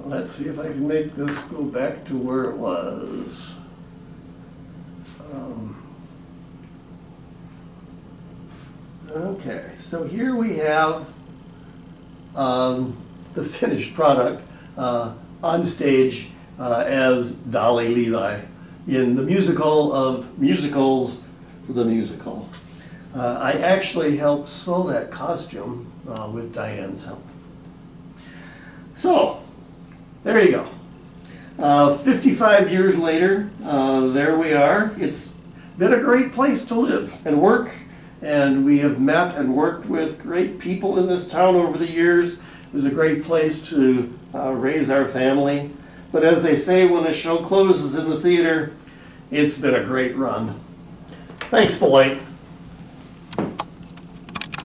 let's see if I can make this go back to where it was. Okay, so here we have the finished product on stage as Dolly Levi in the musical of musicals, The Musical. I actually helped sew that costume with Diane's help. So, there you go. 55 years later, there we are. It's been a great place to live and work, and we have met and worked with great people in this town over the years. It was a great place to raise our family. But as they say when a show closes in the theater, it's been a great run. Thanks, Beloit.